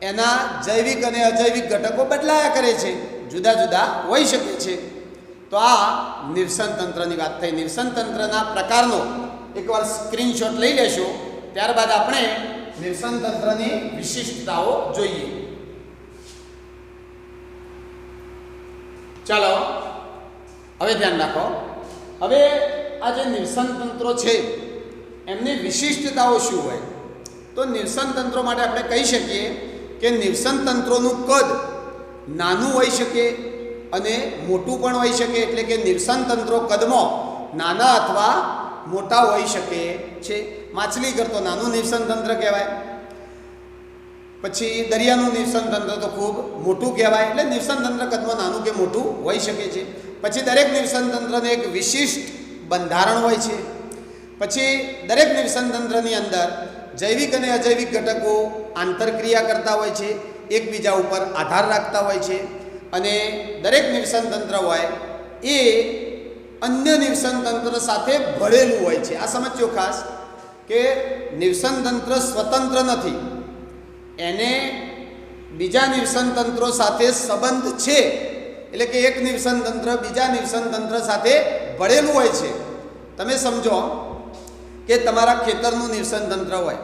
S1: એના જૈવિક અને અજૈવિક ઘટકો બદલાયા કરે છે, જુદા જુદા હોઈ શકે છે. તો આ નિવસન તંત્રની વાત થઈ. નિવસન તંત્રના પ્રકારનો એકવાર સ્ક્રીનશોટ લઈ લેશો. ત્યારબાદ આપણે નિવસન તંત્રની વિશિષ્ટતાઓ જોઈએ. ચાલો હવે ધ્યાન રાખો. હવે આ જે નિવસન તંત્રો છે એમની વિશિષ્ટતાઓ શું હોય? તો નિવસન તંત્રો માટે આપણે કહી શકીએ કે નિવસન તંત્રોનું કદ નાનું હોઈ શકે અને મોટું પણ હોઈ શકે. એટલે કે નિવસન તંત્રો કદમાં નાના અથવા મોટા હોઈ શકે છે. માછલીઘર તો નાનું નિવસન તંત્ર કહેવાય. પછી દરિયાનું નિવસન તંત્ર તો ખૂબ મોટું કહેવાય. એટલે નિવસન તંત્ર કદમાં નાનું કે મોટું હોઈ શકે છે. પછી દરેક નિવસન તંત્રને એક વિશિષ્ટ બંધારણ હોય છે. પછી દરેક નિવસન તંત્રની અંદર જૈવિક અને અજૈવિક ઘટકો આંતરક્રિયા કરતા હોય છે, એકબીજા ઉપર આધાર રાખતા હોય છે. અને દરેક નિવસન તંત્ર હોય એ અન્ય નિવસન તંત્ર સાથે ભળેલું હોય છે. આ સમજજો ખાસ કે નિવસન તંત્ર સ્વતંત્ર નથી, એને બીજા નિવસન તંત્રો સાથે સંબંધ છે. એટલે કે એક નિવસન તંત્ર બીજા નિવસન તંત્ર સાથે ભળેલું હોય છે. તમે સમજો કે તમારા ખેતરનું નિવસન તંત્ર હોય.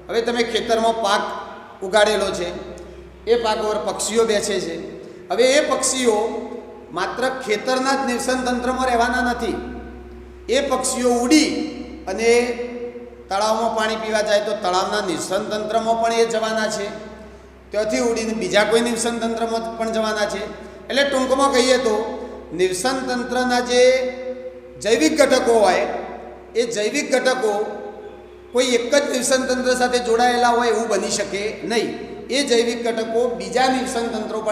S1: હવે તમે ખેતરમાં પાક ઉગાડેલો છે, એ પાક ઉપર પક્ષીઓ બેસે છે. હવે એ પક્ષીઓ માત્ર ખેતરના જ નિવસન તંત્રમાં રહેવાના નથી. એ પક્ષીઓ ઉડી અને તળાવમાં પાણી પીવા જાય તો તળાવના નિવસન તંત્રમાં પણ એ જવાના છે. ત્યાંથી ઉડીને બીજા કોઈ નિવસન તંત્રમાં પણ જવાના છે. એટલે ટૂંકમાં કહીએ તો નિવસન તંત્રના જે જૈવિક ઘટકો હોય એ જૈવિક ઘટકો કોઈ એક જ નિવસન તંત્ર સાથે જોડાયેલા હોય એવું બની શકે નહીં. એ જૈવિક ઘટકો બીજા નિવસન તંત્રો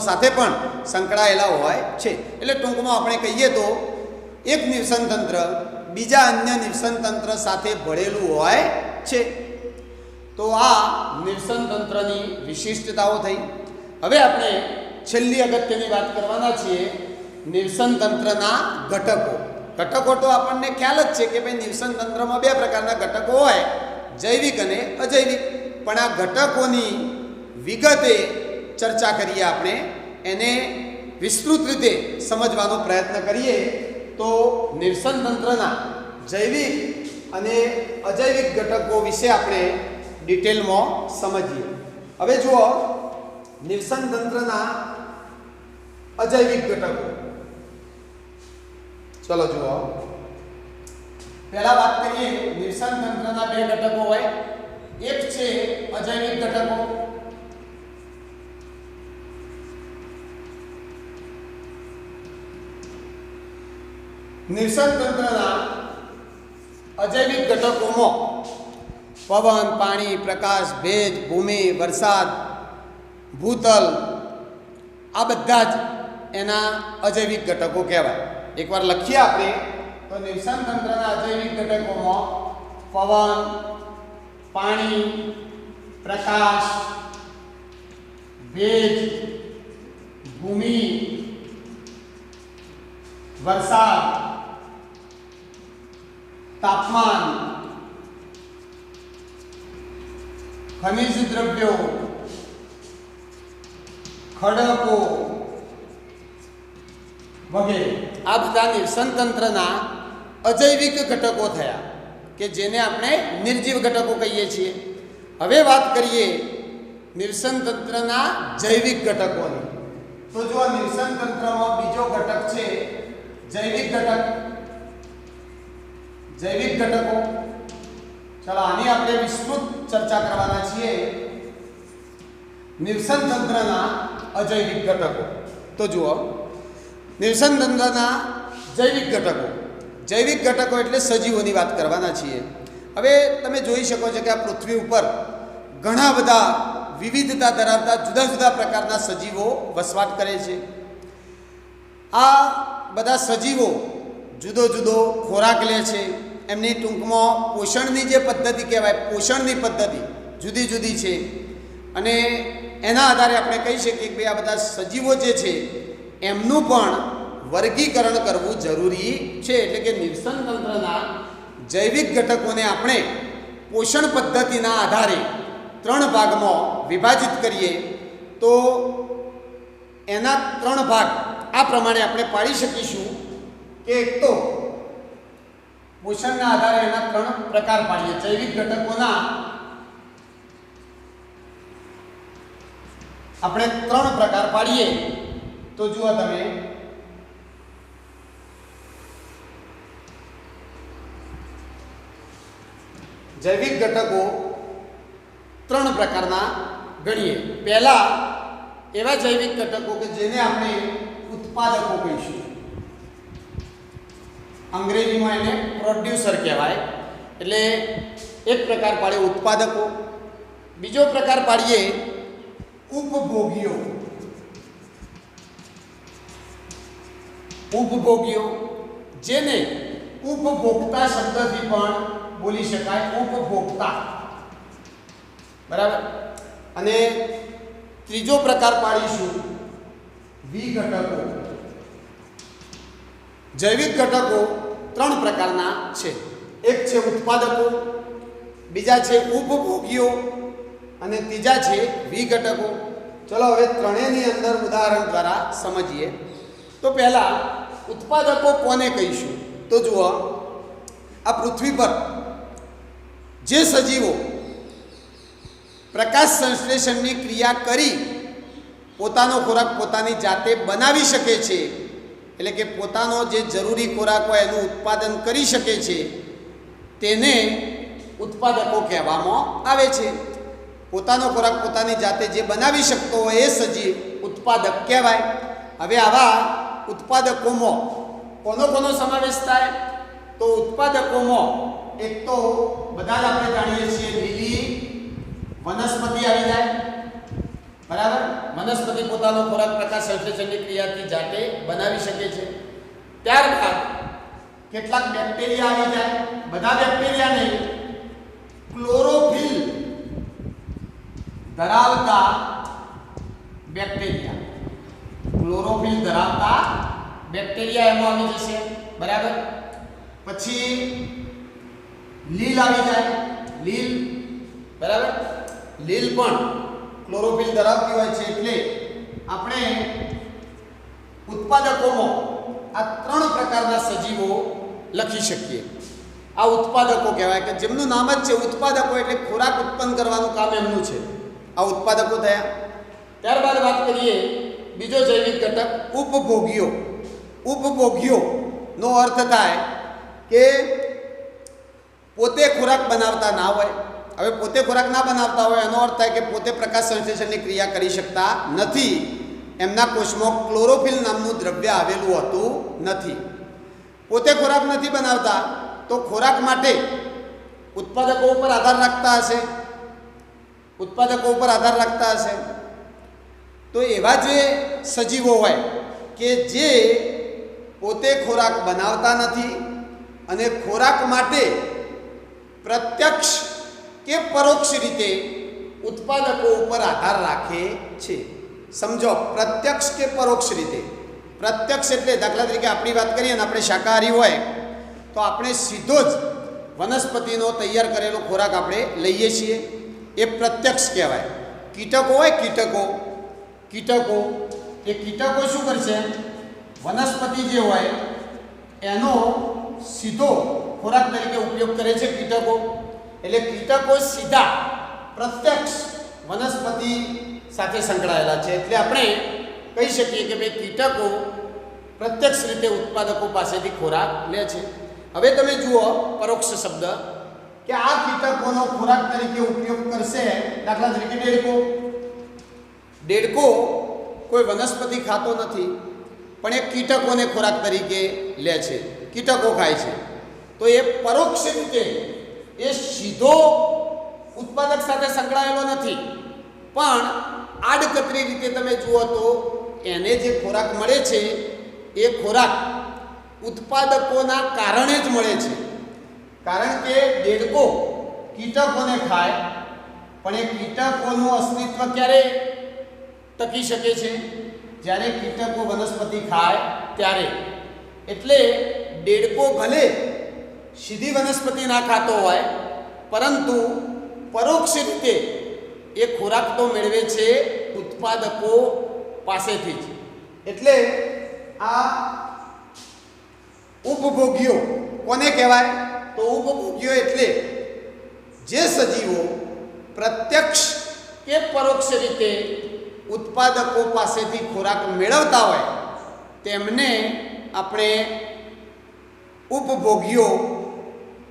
S1: સાથે પણ સંકળાયેલા હોય છે. એટલે ટૂંકમાં આપણે કહીએ તો એક નિવસન તંત્ર બીજા અન્ય નિવસન તંત્ર સાથે ભળેલું હોય છે. તો આ નિવસન તંત્રની વિશિષ્ટતાઓ થઈ. હવે આપણે છેલ્લી અગત્યની વાત કરવાના છીએ નિવસન તંત્રના ઘટકો. ઘટકો તો આપણને ખ્યાલ જ છે કે ભાઈ નિવસન તંત્રમાં બે પ્રકારના ઘટકો હોય, જૈવિક અને અજૈવિક. પણ આ ઘટકોની વિગતે ચર્ચા કરીએ, આપણે એને વિસ્તૃત રીતે સમજવાનો પ્રયત્ન કરીએ તો નિવસન તંત્રના જૈવિક અને અજૈવિક ઘટકો વિશે આપણે ડિટેલમાં સમજીએ. હવે જુઓ, નિવસન તંત્રના અજૈવિક ઘટકો. ચલો જુઓ, પહેલા વાત કરીએ નિવસન તંત્રના બે ઘટકો હોય. એક છે અજૈવિક ઘટકો, નિવસન તંત્રના અજૈવિક ઘટકોમાં પવન, પાણી, પ્રકાશ, ભેજ, ભૂમિ, વરસાદ, ભૂતલ આ બધા જ એના અજૈવિક ઘટકો કહેવાય. એકવાર લખીએ આપણે તો નિવસન તંત્રના અજૈવિક ઘટકોમાં પવન, પાણી, પ્રકાશ, ભેજ, ભૂમિ, વરસાદ, તાપમાન, ખનિજ દ્રવ્યો, ખડકો વગેરે આ બધા નિવસન તંત્રના અજૈવિક ઘટકો થયા કે જેને આપણે નિર્જીવ ઘટકો કહીએ છીએ. હવે વાત કરીએ નિવસન તંત્રના જૈવિક ઘટકોની. તો જો નિવસન તંત્રમાં બીજો ઘટક છે જૈવિક ઘટક. જૈવિક ઘટકો, ચાલો આની આપણે વિસ્તૃત ચર્ચા કરવાના છીએ. નિવસન તંત્રના અજૈવિક ઘટકો. તો જુઓ, નિવસન તંત્રના જૈવિક ઘટકો. જૈવિક ઘટકો એટલે સજીવોની વાત કરવાના છીએ. હવે તમે જોઈ શકો છો કે આ પૃથ્વી ઉપર ઘણા બધા વિવિધતા ધરાવતા જુદા જુદા પ્રકારના સજીવો વસવાટ કરે છે. આ બધા સજીવો જુદો જુદો ખોરાક લે છે. એમની ટૂંકમાં પોષણની જે પદ્ધતિ કહેવાય, પોષણની પદ્ધતિ જુદી જુદી છે. અને એના આધારે આપણે કહી શકીએ કે આ બધા સજીવો જે છે એમનું પણ વર્ગીકરણ કરવું જરૂરી છે. એટલે કે નિવસન તંત્રના જૈવિક ઘટકોને આપણે પોષણ પદ્ધતિના આધારે 3 ભાગમાં વિભાજિત કરીએ તો એના 3 ભાગ આ પ્રમાણે આપણે પાડી શકીશું કે એક તો પોષણના આધારે એના 3 પ્રકાર પાડીએ. જૈવિક ઘટકોના આપણે 3 પ્રકાર પાડીએ તો જુઓ તમે, જૈવિક ઘટકો 3 પ્રકારના ગણીએ. પહેલા એવા જૈવિક ઘટકો કે જેને આપણે ઉત્પાદકો કહીશું. અંગ્રેજીમાં એને પ્રોડ્યુસર કહેવાય. એટલે એક પ્રકાર પાડીએ ઉત્પાદકો. બીજો પ્રકાર પાડીએ ઉપભોગીઓ. ઉપભોગીઓ જેને ઉપભોક્તા શબ્દથી પણ બોલી શકાય, ઉપભોક્તા. બરાબર. અને ત્રીજો પ્રકાર પાડીશું વિઘટકો. જૈવિક ઘટકો 3 પ્રકારના છે. એક છે ઉત્પાદકો, બીજા છે ઉપભોગીઓ અને ત્રીજા છે વિઘટકો. ચલો હવે ત્રણેયની અંદર ઉદાહરણ દ્વારા સમજીએ. તો પહેલા ઉત્પાદકો કોને કહીશું? તો જુઓ, આ પૃથ્વી પર જે સજીવો પ્રકાશ સંશ્લેષણની ક્રિયા કરી પોતાનો ખોરાક પોતાની જાતે બનાવી શકે છે, એટલે કે પોતાનો જે જરૂરી ખોરાક હોય એનું ઉત્પાદન કરી શકે છે, તેને ઉત્પાદકો કહેવામાં આવે છે. પોતાનો ખોરાક પોતાની જાતે જે બનાવી શકતો હોય એ સજીવ ઉત્પાદક કહેવાય. હવે આવા ઉત્પાદકોમાં કોનો સમાવેશ થાય? તો ઉત્પાદકોમાં એક તો બધા જ આપણે જાણીએ છીએ લીલી વનસ્પતિ આવી જાય, બરાબર. વનસ્પતિ પોતાનો ખોરાક પ્રકાશ સંશ્લેષણની ક્રિયાથી જાતે બનાવી શકે છે. ત્યારબાદ કેટલાક બેક્ટેરિયા આવી જાય, બધા બેક્ટેરિયા નહીં, ક્લોરોફિલ ધરાવતા બેક્ટેરિયા, ક્લોરોફિલ ધરાવતા બેક્ટેરિયા એમાં આવી જશે, બરાબર. પછી લીલ આવી જાય, લીલ, બરાબર. લીલ પણ ક્લોરોફિલ ધરાવતી હોય છે. એટલે આપણે ઉત્પાદકોમાં આ 3 પ્રકારના સજીવો લખી શકીએ. આ ઉત્પાદકો કહેવાય, કે જેમનું નામ જ છે ઉત્પાદકો, એટલે ખોરાક ઉત્પન્ન કરવાનું કામ એમનું છે. આ ઉત્પાદકો થયા. ત્યારબાદ વાત કરીએ બીજો જૈવિક ઘટક ઉપભોગીઓ. ઉપભોગીઓનો અર્થ થાય કે પોતે ખોરાક બનાવતા ના હોય. હવે પોતે ખોરાક ના બનાવતા હોય એનો અર્થ થાય કે પોતે પ્રકાશ સંશ્લેષણની ક્રિયા કરી શકતા નથી. એમના કોષમાં ક્લોરોફિલ નામનું દ્રવ્ય આવેલું હોતું નથી. પોતે ખોરાક નથી બનાવતા તો ખોરાક માટે ઉત્પાદકો ઉપર આધાર રાખતા હશે. ઉત્પાદકો ઉપર આધાર રાખતા હશે તો એવા જે સજીવો હોય કે જે પોતે ખોરાક બનાવતા નથી અને ખોરાક માટે પ્રત્યક્ષ કે પરોક્ષ રીતે ઉત્પાદકો ઉપર આધાર રાખે છે. સમજો, પ્રત્યક્ષ કે પરોક્ષ રીતે. પ્રત્યક્ષ એટલે દાખલા તરીકે આપણી વાત કરીએ ને, આપણે શાકાહારી હોય તો આપણે સીધો જ વનસ્પતિનો તૈયાર કરેલો ખોરાક આપણે લઈએ છીએ, એ પ્રત્યક્ષ કહેવાય. કીટકો હોય, કીટકો એ કીટકો શું કરશે? વનસ્પતિ જે હોય એનો સીધો ખોરાક તરીકે ઉપયોગ કરે છે કીટકો. એટલે કીટકો સીધા પ્રત્યક્ષ વનસ્પતિ સાથે સંકળાયેલા છે. એટલે આપણે કહી શકીએ કે ભાઈ કીટકો પ્રત્યક્ષ રીતે ઉત્પાદકો પાસેથી ખોરાક લે છે. હવે તમે જુઓ પરોક્ષ શબ્દ, કે આ કીટકોનો ખોરાક તરીકે ઉપયોગ કરશે. દાખલા તરીકે દેડકો કોઈ વનસ્પતિ ખાતો નથી, પણ એ કીટકોને ખોરાક તરીકે લે છે, કીટકો ખાય છે. તો એ પરોક્ષ રીતે, એ સીધો ઉત્પાદક સાથે સંકળાયેલો નથી, પણ આડકતરી રીતે તમે જુઓ તો એને જે ખોરાક મળે છે એ ખોરાક ઉત્પાદકોના કારણે જ મળે છે. કારણ કે દેડકો કીટકોને ખાય, પણ એ કીટકોનું અસ્તિત્વ ક્યારે ટકી શકે છે? જ્યારે કીટકો વનસ્પતિ ખાય ત્યારે. એટલે દેડકો ભલે સીધી વનસ્પતિ ના ખાતો હોય, પરંતુ પરોક્ષ રીતે એ ખોરાક તો મેળવે છે ઉત્પાદકો પાસેથી જ. એટલે આ ઉપભોગીઓ કોને કહેવાય? તો ઉપભોગીઓ એટલે જે સજીવો પ્રત્યક્ષ કે પરોક્ષ રીતે ઉત્પાદકો પાસેથી ખોરાક મેળવતા હોય તેમને આપણે ઉપભોગીઓ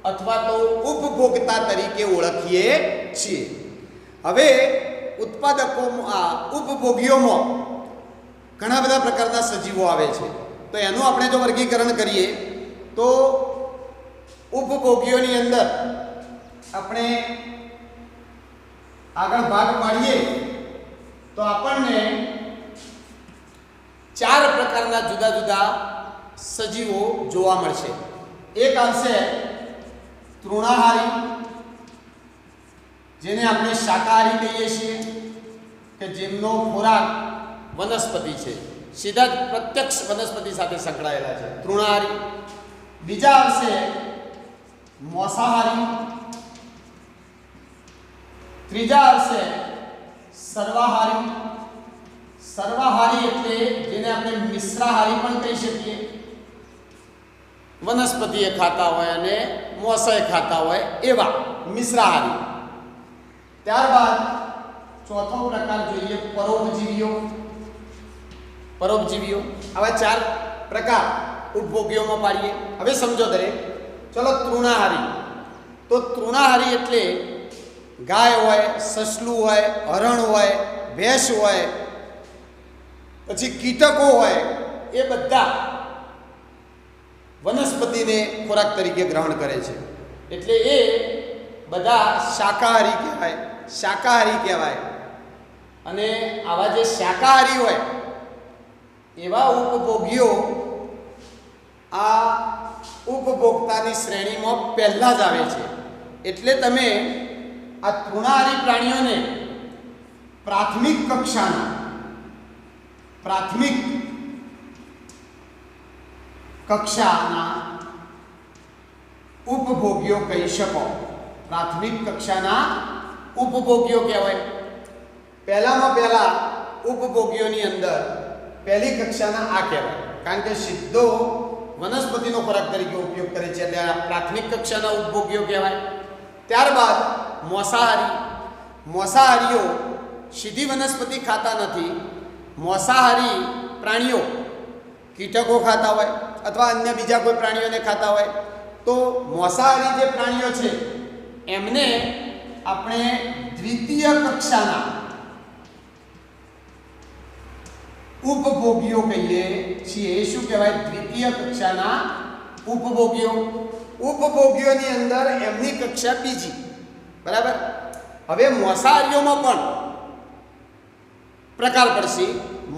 S1: અથવા તો ઉપભોક્તા તરીકે ઓળખીએ છીએ. હવે ઉપભોગીઓમાં ઘણા બધા પ્રકારના સજીવો આવે છે. તો એનું આપણે જો વર્ગીકરણ કરીએ તો ઉપભોગીઓની અંદર આપણે આગળ ભાગ પાડીએ તો આપણને 4 પ્રકારના જુદા જુદા સજીવો જોવા મળશે. એક આવશે તૃણાહારી, જેને આપણે શાકાહારી કહીએ છીએ, કે જેમનો ખોરાક વનસ્પતિ છે, સીધા જ પ્રત્યક્ષ વનસ્પતિ સાથે સંકળાયેલા છે, તૃણાહારી. બીજા આવશે મોસાહારી. ત્રીજા આવશે સર્વાહારી. સર્વાહારી એટલે જેને આપણે મિશ્રાહારી પણ કહી શકીએ. વનસ્પતિએ ખાતા હોય અને મોસાએ ખાતા હોય એવા મિશ્રાહારી. ત્યારબાદ ચોથો પ્રકાર જોઈએ પરોપજીવીઓ. પરોપજીવીઓ આવા 4 પ્રકાર ઉપભોગીઓમાં પાડીએ. હવે સમજો દરેક. ચલો તૃણાહારી. તો તૃણાહારી એટલે ગાય હોય, સસલું હોય, હરણ હોય, ભેંસ હોય, પછી કીટકો હોય, એ બધા વનસ્પતિને ખોરાક તરીકે ગ્રહણ કરે છે. એટલે એ બધા શાકાહારી કહેવાય. શાકાહારી કહેવાય. અને આવા જે શાકાહારી હોય એવા ઉપભોગીઓ આ ઉપભોક્તાની શ્રેણીમાં પહેલા જ આવે છે. એટલે તમે આ તૃણાહારી પ્રાણીઓને પ્રાથમિક કક્ષાના ઉપભોગીઓ કહી શકો. પ્રાથમિક કક્ષાના ઉપભોગીઓ કહેવાય. પહેલામાં પહેલા ઉપભોગીઓની અંદર પહેલી કક્ષાના આ કહેવાય, કારણ કે સીધો વનસ્પતિનો ખોરાક તરીકે ઉપયોગ કરે છે, એટલે આ પ્રાથમિક કક્ષાના ઉપભોગીઓ કહેવાય. ત્યારબાદ મોસાહારીઓ સીધી વનસ્પતિ ખાતા નથી. મોસાહારી પ્રાણીઓ કીટકો ખાતા હોય અથવા અન્ય બીજા કોઈ પ્રાણીઓને ખાતા હોય. તો મોસાહારી જે પ્રાણીઓ છે એમને આપણે દ્વિતીય કક્ષાના ઉપભોગીઓ કહીએ છીએ. એ શું કહેવાય? દ્વિતીય કક્ષાના ઉપભોગીઓ. ઉપભોગીઓની અંદર એમની કક્ષા બીજી. બરાબર. હવે મોસાહારીઓમાં પણ પ્રકાર પડશે.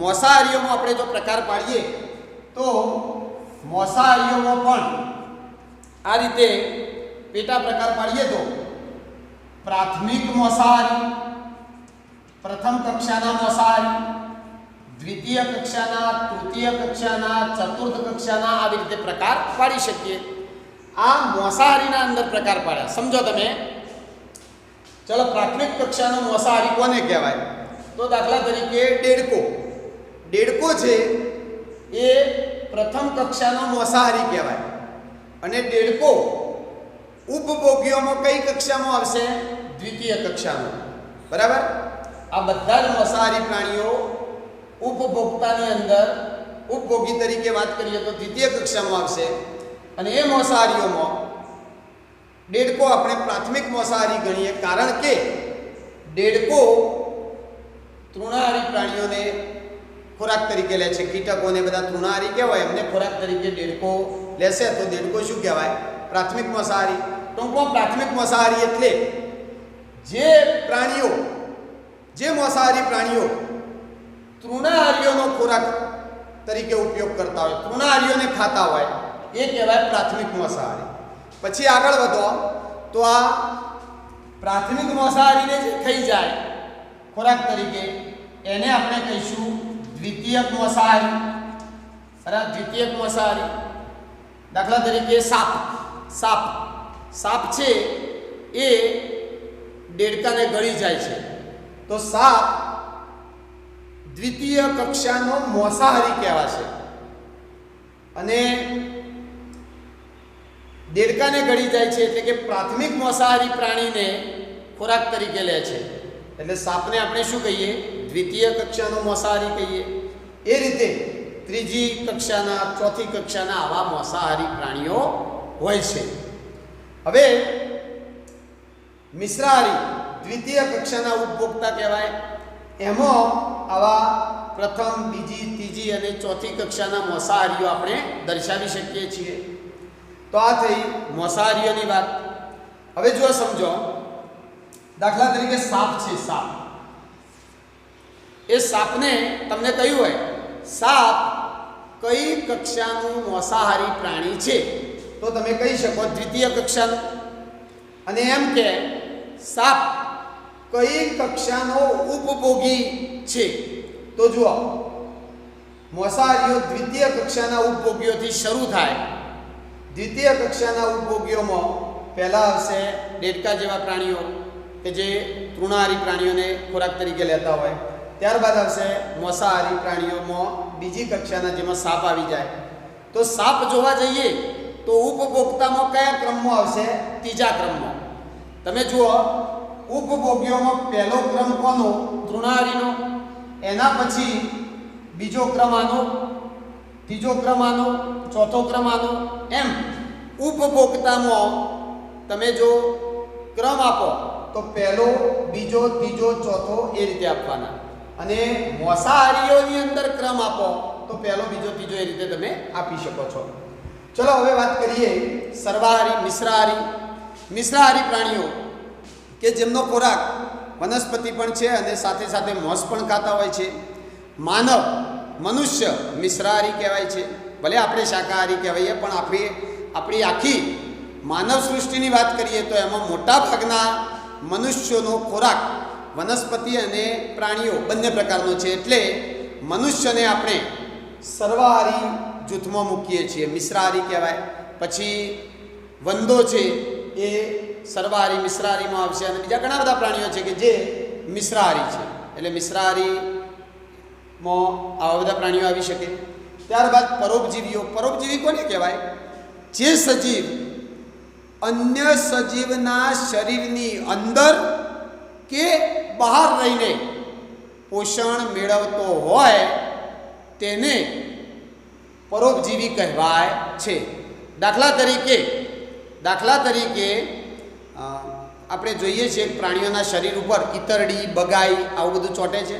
S1: મોસાહારીઓમાં આપણે જો પ્રકાર પાડીએ તો મોસાહારીઓમાં પણ આ રીતે પેટા પ્રકાર પાડીએ તો પ્રાથમિક મોસાહારી, પ્રથમ કક્ષાના મોસાહારી, દ્વિતીય કક્ષાના, તૃતીય કક્ષાના, ચતુર્થ કક્ષાના, આવી રીતે પ્રકાર પાડી શકીએ. આ મોસાહારીના અંદર પ્રકાર પાડ્યા. સમજો તમે. ચલો પ્રાથમિક કક્ષાનો મોસાહારી કોને કહેવાય? તો દાખલા તરીકે દેડકો છે એ પ્રથમ કક્ષાનો મોસાહારી કહેવાય. અને દેડકો ઉપભોગીઓમાં કઈ કક્ષામાં આવશે? દ્વિતીય કક્ષામાં. બરાબર. આ બધા જ મોસાહારી પ્રાણીઓ ઉપભોક્તાની અંદર ઉપભોગી તરીકે વાત કરીએ તો દ્વિતીય કક્ષામાં આવશે. અને એ મોસાહારીઓમાં દેડકો આપણે પ્રાથમિક મોસાહારી ગણીએ, કારણ કે દેડકો તૃણાહારી પ્રાણીઓને ખોરાક તરીકે લે છે. કીટકોને બધા તૃણાહારી કહેવાય, એમને ખોરાક તરીકે દેડકો લેશે તો દેડકો શું કહેવાય? પ્રાથમિક મોસાહારી. ટૂંકમાં પ્રાથમિક મોસાહારી એટલે જે મોસાહારી પ્રાણીઓ તૃણાહારીઓનો ખોરાક તરીકે ઉપયોગ કરતા હોય, તૃણાહારીઓને ખાતા હોય, એ કહેવાય પ્રાથમિક મોસાહારી. પછી આગળ વધો તો આ પ્રાથમિક મોસાહારીને જે ખાઈ જાય ખોરાક તરીકે એને આપણે કહીશું દ્વિતીયક મોસાહારી. બરાબર. દ્વિતીયક મોસાહારી. દાખલા તરીકે સાપ છે એ દેડકાને ગળી જાય છે, તો સાપ દ્વિતીય કક્ષાનો મોસાહારી કહેવાશે. અને દેડકાને ગળી જાય છે એટલે કે પ્રાથમિક મોસાહારી પ્રાણીને ખોરાક તરીકે લે છે, એટલે સાપને આપણે શું કહીએ? દ્વિતીય કક્ષાનો મોસાહારી કહીએ. એ રીતે ત્રીજી કક્ષાના, ચોથી કક્ષાના આવા મોસાહારી પ્રાણીઓ હોય છે. હવે મિશ્રાહારી દ્વિતીય કક્ષાના ઉપભોક્તા કહેવાય. એમાં આવા પ્રથમ, બીજી, ત્રીજી અને ચોથી કક્ષાના મોસાહારીઓ આપણે દર્શાવી શકીએ છીએ. તો આ થઈ મોસાહારીઓની વાત. હવે જો સમજો, દાખલા તરીકે સાપ છે. એ સાપને તમને કહ્યું હોય સાપ કઈ કક્ષાનું મોસાહારી પ્રાણી છે, તો તમે કહી શકો દ્વિતીય કક્ષાનું. અને એમ કે સાપ કઈ કક્ષાનો ઉપભોગી છે, તો જુઓ મોસાહારીઓ દ્વિતીય કક્ષાના ઉપભોગીઓથી શરૂ થાય. દ્વિતીય કક્ષાના ઉપભોગીઓમાં પહેલા આવશે દેડકા જેવા પ્રાણીઓ કે જે તૃણાહારી પ્રાણીઓને ખોરાક તરીકે લેતા હોય. ત્યારબાદ આવશે મોસાહારી પ્રાણીઓમાં બીજી કક્ષાના, જેમાં સાપ આવી જાય. તો સાપ જોવા જઈએ તો ઉપભોક્તામાં કયા ક્રમમાં આવશે? ત્રીજા ક્રમમાં. તમે જુઓ, ઉપભોગ્યોમાં પહેલો ક્રમ કોનો? તૃણાહારીનો. એના પછી બીજો ક્રમ આનો, ત્રીજો ક્રમ આનો, ચોથો ક્રમ આનો. એમ ઉપભોક્તામાં તમે જો ક્રમ આપો તો પહેલો, બીજો, ત્રીજો, ચોથો એ રીતે આપવાના. અને મોસાહારીઓની અંદર ક્રમ આપો તો પહેલો, બીજો, ત્રીજો એ રીતે તમે આપી શકો છો. ચલો હવે વાત કરીએ સર્વાહારી, મિશ્રાહારી. મિશ્રાહારી પ્રાણીઓ કે જેમનો ખોરાક વનસ્પતિ પણ છે અને સાથે સાથે માંસ પણ ખાતા હોય છે. માનવ, મનુષ્ય મિશ્રાહારી કહેવાય છે. ભલે આપણે શાકાહારી કહેવાઈએ, પણ આપણી આખી માનવ સૃષ્ટિની વાત કરીએ તો એમાં મોટા ભાગના મનુષ્યોનો ખોરાક વનસ્પતિ અને પ્રાણીઓ બંને પ્રકારનો છે. એટલે મનુષ્યને આપણે સર્વાહારી જૂથમાં મૂકીએ છીએ, મિશ્રાહારી કહેવાય. પછી વંદો છે એ સર્વાહારી, મિશ્રાહારીમાં આવશે. અને બીજા ઘણા બધા પ્રાણીઓ છે કે જે મિશ્રાહારી છે. એટલે મિશ્રાહારીમાં આવા બધા પ્રાણીઓ આવી શકે. ત્યારબાદ પરોપજીવીઓ. પરોપજીવી કોને કહેવાય? જે સજીવ અન્ય સજીવના શરીરની અંદર કે બહાર રહીને પોષણ મેળવતો હોય તેને પરોપજીવી કહેવાય છે. દાખલા તરીકે આપણે જોઈએ છીએ પ્રાણીઓના શરીર ઉપર ઈતરડી, બગાઈ આવું બધું ચોંટે છે.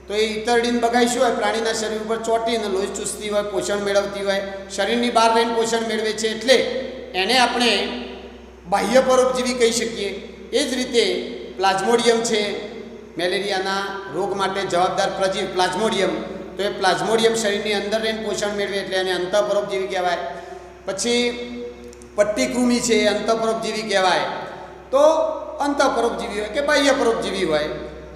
S1: તો એ ઈતરડીને બગાઈ શું હોય? પ્રાણીના શરીર ઉપર ચોંટીને લોહી ચૂસતી હોય, પોષણ મેળવતી હોય, શરીરની બહાર રહીને પોષણ મેળવે છે. એટલે એને આપણે બાહ્ય પરોપજીવી કહી શકીએ. એ જ રીતે પ્લાઝ્મોડિયમ છે, મેલેરિયાના રોગ માટે જવાબદાર પ્રજીવ પ્લાઝ્મોડિયમ. તો એ પ્લાઝ્મોડિયમ શરીરની અંદર રહીને પોષણ મેળવે એટલે એને અંતઃપરોપજીવી કહેવાય. પછી પટ્ટીકૃમિ છે એ અંતઃપરોપજીવી કહેવાય. તો અંતઃપરોપજીવી હોય કે બાહ્ય પરોપજીવી હોય,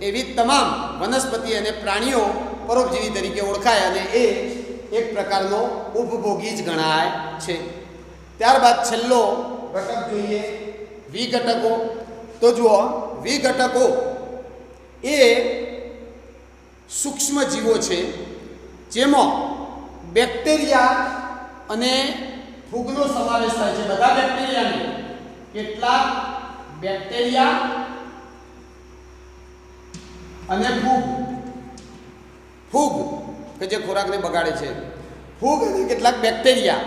S1: એવી તમામ વનસ્પતિ અને પ્રાણીઓ પરોપજીવી તરીકે ઓળખાય અને એ એક પ્રકારનો ઉપભોગી જ ગણાય છે. ત્યારબાદ છેલ્લો ઘટક જોઈએ, વિઘટકો. તો જુઓ, વિઘટકો એ સૂક્ષ્મ જીવો છે જેમાં બેક્ટેરિયા અને ફૂગનો સમાવેશ થાય છે. બધા બેક્ટેરિયાને, કેટલાક બેક્ટેરિયા અને ફૂગ કે જે ખોરાકને બગાડે છે, ફૂગ અને કેટલાક બેક્ટેરિયા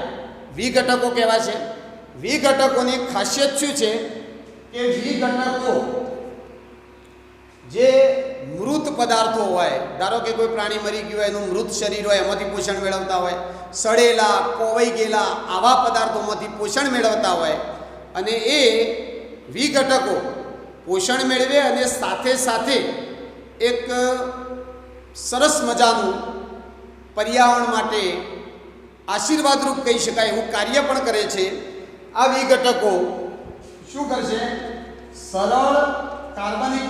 S1: વિઘટકો કહેવાય છે. વિઘટકોની ખાસિયત શું છે કે વિઘટકો જે મૃત પદાર્થો હોય, ધારો કે કોઈ પ્રાણી મરી ગયું હોય, એનું મૃત શરીર હોય, એમાંથી પોષણ મેળવતા હોય, સડેલા, કોવાઈ ગયેલા આવા પદાર્થોમાંથી પોષણ મેળવતા હોય, અને એ વિઘટકો પોષણ મેળવે અને સાથે સાથે એક સરસ મજાનું પર્યાવરણ માટે આશીર્વાદરૂપ કહી શકાય એવું કાર્ય પણ કરે છે. આ વિઘટકો શું કરશે? સરળ કાર્બનિક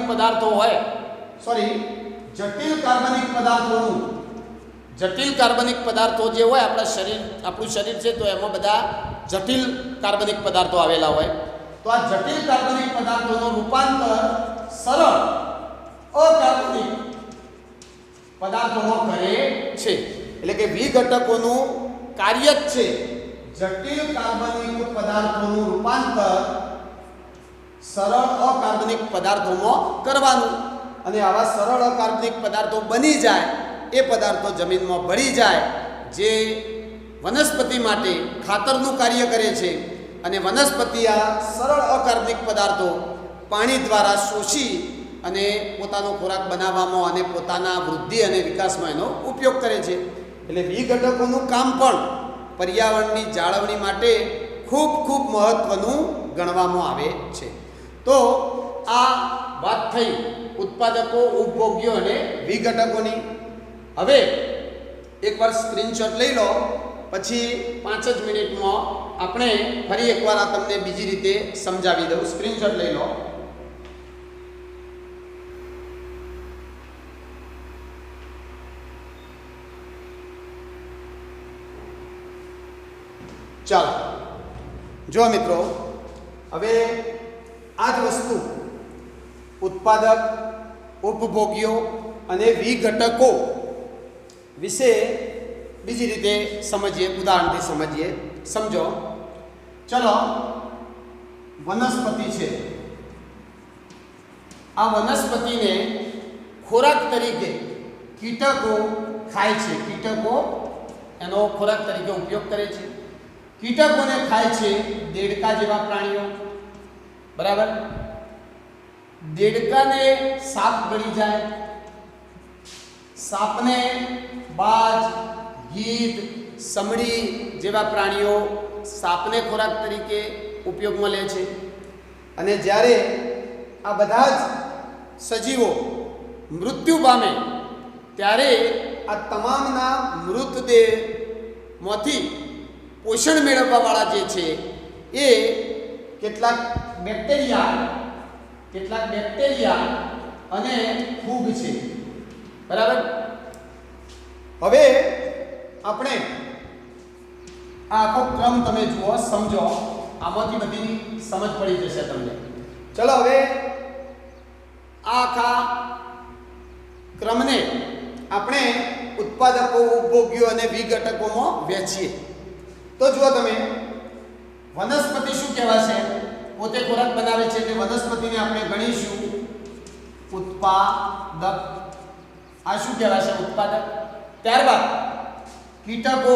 S1: પદાર્થો હોય, જટિલ કાર્બનિક પદાર્થો જે હોય, આપણું શરીર છે તો એમાં બધા જટિલ કાર્બનિક પદાર્થો આવેલા હોય. તો આ જટિલ કાર્બનિક પદાર્થોનું રૂપાંતર સરળ અકાર્બનિક પદાર્થોમાં કરે છે. એટલે કે વિઘટકોનું કાર્ય જ છે જટિલ કાર્બનિક પદાર્થોનું રૂપાંતર સરળ અકાર્બનિક પદાર્થોમાં કરવાનું. અને આવા સરળ અકાર્બનિક પદાર્થો બની જાય, એ પદાર્થો જમીનમાં ભળી જાય, જે વનસ્પતિ માટે ખાતરનું કાર્ય કરે છે. અને વનસ્પતિ આ સરળ અકાર્બનિક પદાર્થો પાણી દ્વારા શોષી અને પોતાનો ખોરાક બનાવવામાં અને પોતાના વૃદ્ધિ અને વિકાસમાં એનો ઉપયોગ કરે છે. એટલે વિઘટકોનું કામ પણ પર્યાવરણની જાળવણી માટે ખૂબ ખૂબ મહત્ત્વનું ગણવામાં આવે છે. તો આ વાત થઈ ઉત્પાદકો, ઉપભોગ્યો અને વિઘટકોની. હવે એકવાર સ્ક્રીનશોટ લઈ લો, પછી 5 જ મિનિટમાં આપણે ફરી એકવાર આ તમને બીજી રીતે સમજાવી દઉં. સ્ક્રીનશોટ લઈ લો. ચાલો જો મિત્રો, હવે આ જ વસ્તુ ઉત્પાદક, ઉપભોગ્યો અને વિઘટકો વિશે બીજી રીતે સમજીએ, ઉદાહરણથી સમજીએ. સમજો. ચલો, વનસ્પતિ છે. આ વનસ્પતિને ખોરાક તરીકે કીટકો ખાય છે. કીટકો એનો ખોરાક તરીકે ઉપયોગ કરે છે. કીટકોને ખાય છે દેડકા જેવા પ્રાણીઓ. બરાબર. દેડકાને સાપ ગળી જાય, સાપને બાજ, ગીધ, સમડી જેવા પ્રાણીઓ સાપને ખોરાક તરીકે ઉપયોગમાં લે છે. અને જ્યારે આ બધા જ સજીવો મૃત્યુ પામે ત્યારે આ તમામના મૃતદેહમાંથી પોષણ મેળવવાવાળા જે છે એ કેટલાક બેક્ટેરિયા અને ફૂગ છે. બરાબર. હવે આપણે આ આખો ક્રમ તમે જુઓ, સમજો, આમાંથી બધી સમજ પડી જશે તમને. ચલો, હવે આ આખા ક્રમને આપણે ઉત્પાદકો, ઉપભોગ્યો અને વિઘટકોમાં વહેંચીએ. તો જુઓ તમે, વનસ્પતિ શું કહેવાશે? પોતે ખોરાક બનાવે છે એટલે વનસ્પતિને આપણે ગણીશું ઉત્પાદક. આ શું કહેવાશે? ઉત્પાદક. ત્યારબાદ કીટકો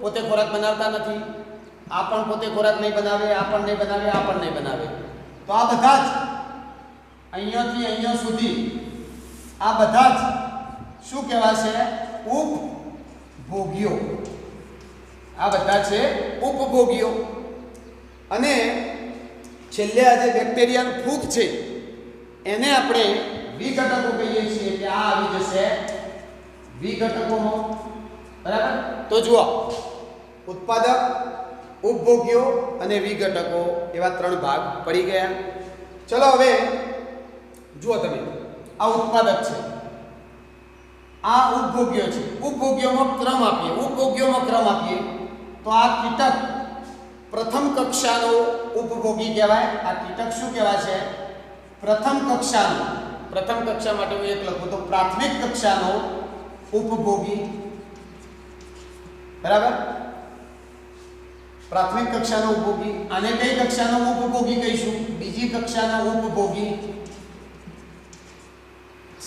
S1: પોતે ખોરાક બનાવતા નથી. આ પણ પોતે ખોરાક નહીં બનાવે, આ પણ નહીં બનાવે, આ પણ નહીં બનાવે. તો આ બધા જ અહીંયાથી અહીંયા સુધી આ બધા જ શું કહેવાશે? ઉપભોગ્યો. આ બધા છે ઉપભોગ્યો. અને છેલ્લે આ જે બેક્ટેરિયા, ફૂગ છે એને આપણે વિઘટકો કહીએ છીએ કે આ આવી જશે વિઘટકોમાં. બરાબર. તો જુઓ, ઉત્પાદક, ઉપભોગ્યો અને વિઘટકો એવા 3 ભાગ પડી ગયા. ચલો, હવે જુઓ તમે, આ ઉત્પાદક છે, આ ઉપભોગ્યો છે. ઉપભોગ્યોમાં ક્રમ આપીએ તો આ કીટક પ્રથમ કક્ષાનો ઉપભોગી કહેવાય. આ કીટક શું કહેવાય છે? પ્રથમ કક્ષાનો. પ્રથમ કક્ષા માટે હું એક લખું તો પ્રાથમિક કક્ષાનો ઉપભોગી. બરાબર. પ્રાથમિક કક્ષાનો ઉપભોગી. આને કઈ કક્ષાનો ઉપભોગી કહીશું? બીજી કક્ષાનો ઉપભોગી.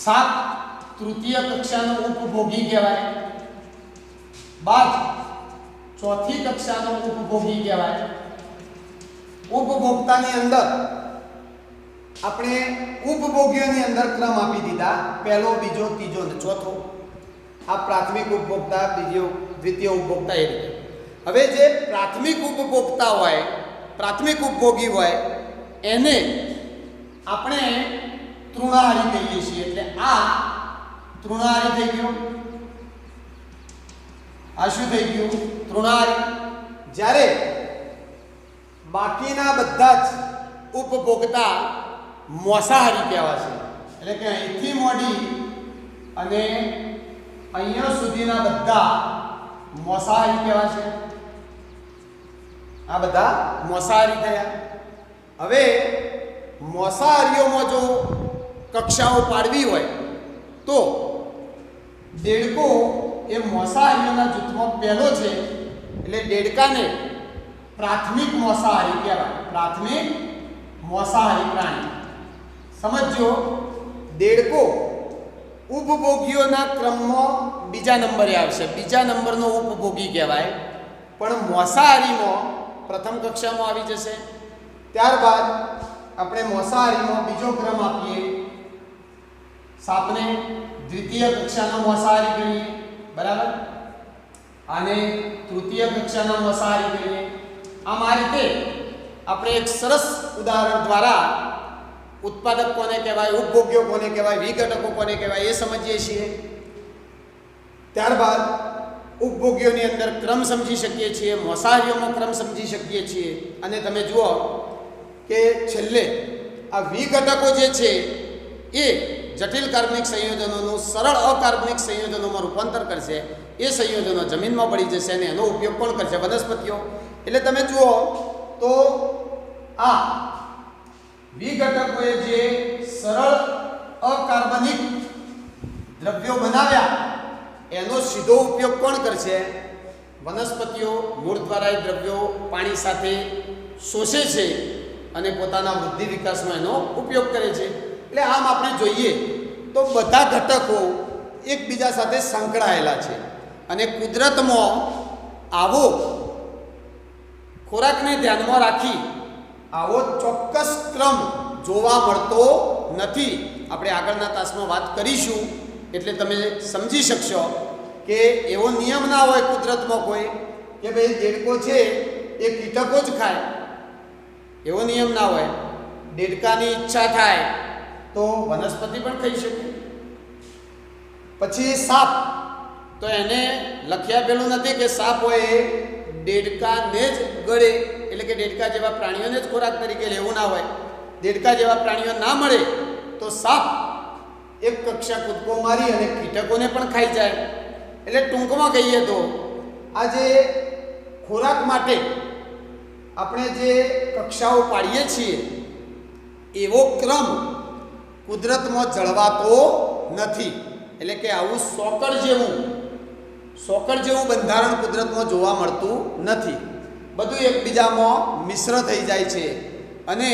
S1: સાપ તૃતીય કક્ષાનો ઉપભોગી કહેવાય. બાજ ચોથી કક્ષાનો ઉપભોગી કહેવાય. ઉપભોક્તાની અંદર આપણે ઉપભોગ્યોની અંદર ક્રમ આપી દીધા, પહેલો, બીજો, ત્રીજો અને ચોથો. આ પ્રાથમિક ઉપભોક્તા, દ્વિતીય ઉપભોક્તા, એ રીતે. હવે જે પ્રાથમિક ઉપભોક્તા હોય, પ્રાથમિક ઉપભોગી હોય એને આપણે તૃણાહારી કહીએ છીએ. એટલે આ તૃણાહારી થઈ ગયો. આ શું થઈ ગયું? તૃણાહારી. જ્યારે બાકીના બધા જ ઉપભોક્તા મોસાહારી કહેવાશે. એટલે કે અહીંથી મોડી અને અહીંયા સુધીના બધા મોસાહારી કહેવાશે. આ બધા મોસાહારી થયા. હવે મોસાહારીઓમાં જો કક્ષાઓ પાડવી હોય તો દેડકો એ મોસાહારીઓના જૂથમાં પહેલો છે. એટલે દેડકાને પ્રાથમિક મોસાહારી કહેવાય. પ્રાથમિક મોસાહારી પ્રાણી. સમજો, દેડકો ઉપભોગીઓના ક્રમમાં બીજા નંબરે આવશે. બીજા નંબરનો ઉપભોગી કહેવાય. પણ મોસાહારીમાં પ્રથમ કક્ષામાં આવી જશે. ત્યારબાદ આપણે મોસાહારીમાં બીજો ક્રમ આપીએ. સાપને દ્વિતીય કક્ષાનો મોસાહારી ગણીએ. બરાબર. આને તૃતીય કક્ષાનો મોસાહારી ગણીએ. આમ આ રીતે આપણે એક સરસ ઉદાહરણ દ્વારા ઉત્પાદક કોને કહેવાય, ઉપભોગ્યો કોને કહેવાય, વિઘટકો કોને કહેવાય એ સમજીએ છીએ. ત્યારબાદ ઉપભોગ્યોની અંદર ક્રમ સમજી શકીએ છીએ, મોસાહારીઓમાં ક્રમ સમજી શકીએ છીએ. અને તમે જુઓ કે છેલ્લે આ વિઘટકો જે છે એ જટિલ કાર્બનિક સંયોજનોનું સરળ અકાર્બનિક સંયોજનોમાં રૂપાંતર કરશે. એ સંયોજનો જમીનમાં ભળી જશે અને એનો ઉપયોગ કોણ કરશે? વનસ્પતિઓ. એટલે તમે જુઓ તો આ વિઘટકોએ જે સરળ અકાર્બનિક દ્રવ્યો બનાવ્યા એનો સીધો ઉપયોગ કોણ કરશે? વનસ્પતિઓ મૂળ દ્વારા એ દ્રવ્યો પાણી સાથે શોષે છે અને પોતાના વૃદ્ધિ વિકાસમાં એનો ઉપયોગ કરે છે. એટલે આમ આપણે જોઈએ તો બધા ઘટકો એકબીજા સાથે સંકળાયેલા છે અને કુદરતમાં આવો ખોરાકને ધ્યાનમાં રાખી આવો ચોક્કસ ક્રમ જોવા મળતો નથી. આપણે આગળના તાસમાં વાત કરીશું એટલે તમે સમજી શકશો કે એવો નિયમ ના હોય કુદરતમાં કોઈ કે ભાઈ દેડકો છે એ કીટકો જ ખાય, એવો નિયમ ના હોય. દેડકાની ઈચ્છા થાય તો વનસ્પતિ પણ ખાઈ શકે. પછી સાપ, તો એને લખ્યા પેલું નથી કે સાપ હોય એ દેડકાને જ ગળે, એટલે કે દેડકા જેવા પ્રાણીઓને જ ખોરાક તરીકે લેવું ના હોય. દેડકા જેવા પ્રાણીઓ ના મળે તો સાપ એક કક્ષા કૂદકો મારી અને કીટકોને પણ ખાઈ જાય. એટલે ટૂંકમાં કહીએ તો આ જે ખોરાક માટે આપણે જે કક્ષાઓ પાડીએ છીએ એવો ક્રમ કુદરતમાં જળવાતો નથી. એટલે કે આવું સોકડ જેવું બંધારણ કુદરતમાં જોવા મળતું નથી. બધું એકબીજામાં મિશ્ર થઈ જાય છે અને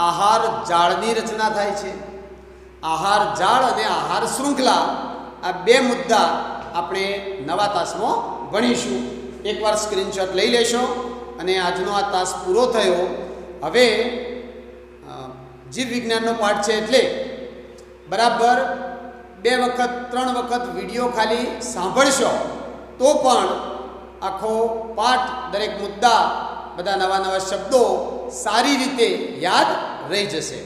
S1: આહાર જાળની રચના થાય છે. આહાર જાળ અને આહાર શૃંખલા, આ બે મુદ્દા આપણે નવા તાસમાં ભણીશું. એકવાર સ્ક્રીનશોટ લઈ લેશો અને આજનો આ તાસ પૂરો થયો. હવે જીવ વિજ્ઞાનનો પાઠ છે એટલે બરાબર 2 વખત 3 વખત વિડીયો ખાલી સાંભળશો તો પણ આખો પાઠ, દરેક મુદ્દા, બધા નવા નવા શબ્દો સારી રીતે યાદ રહી જશે.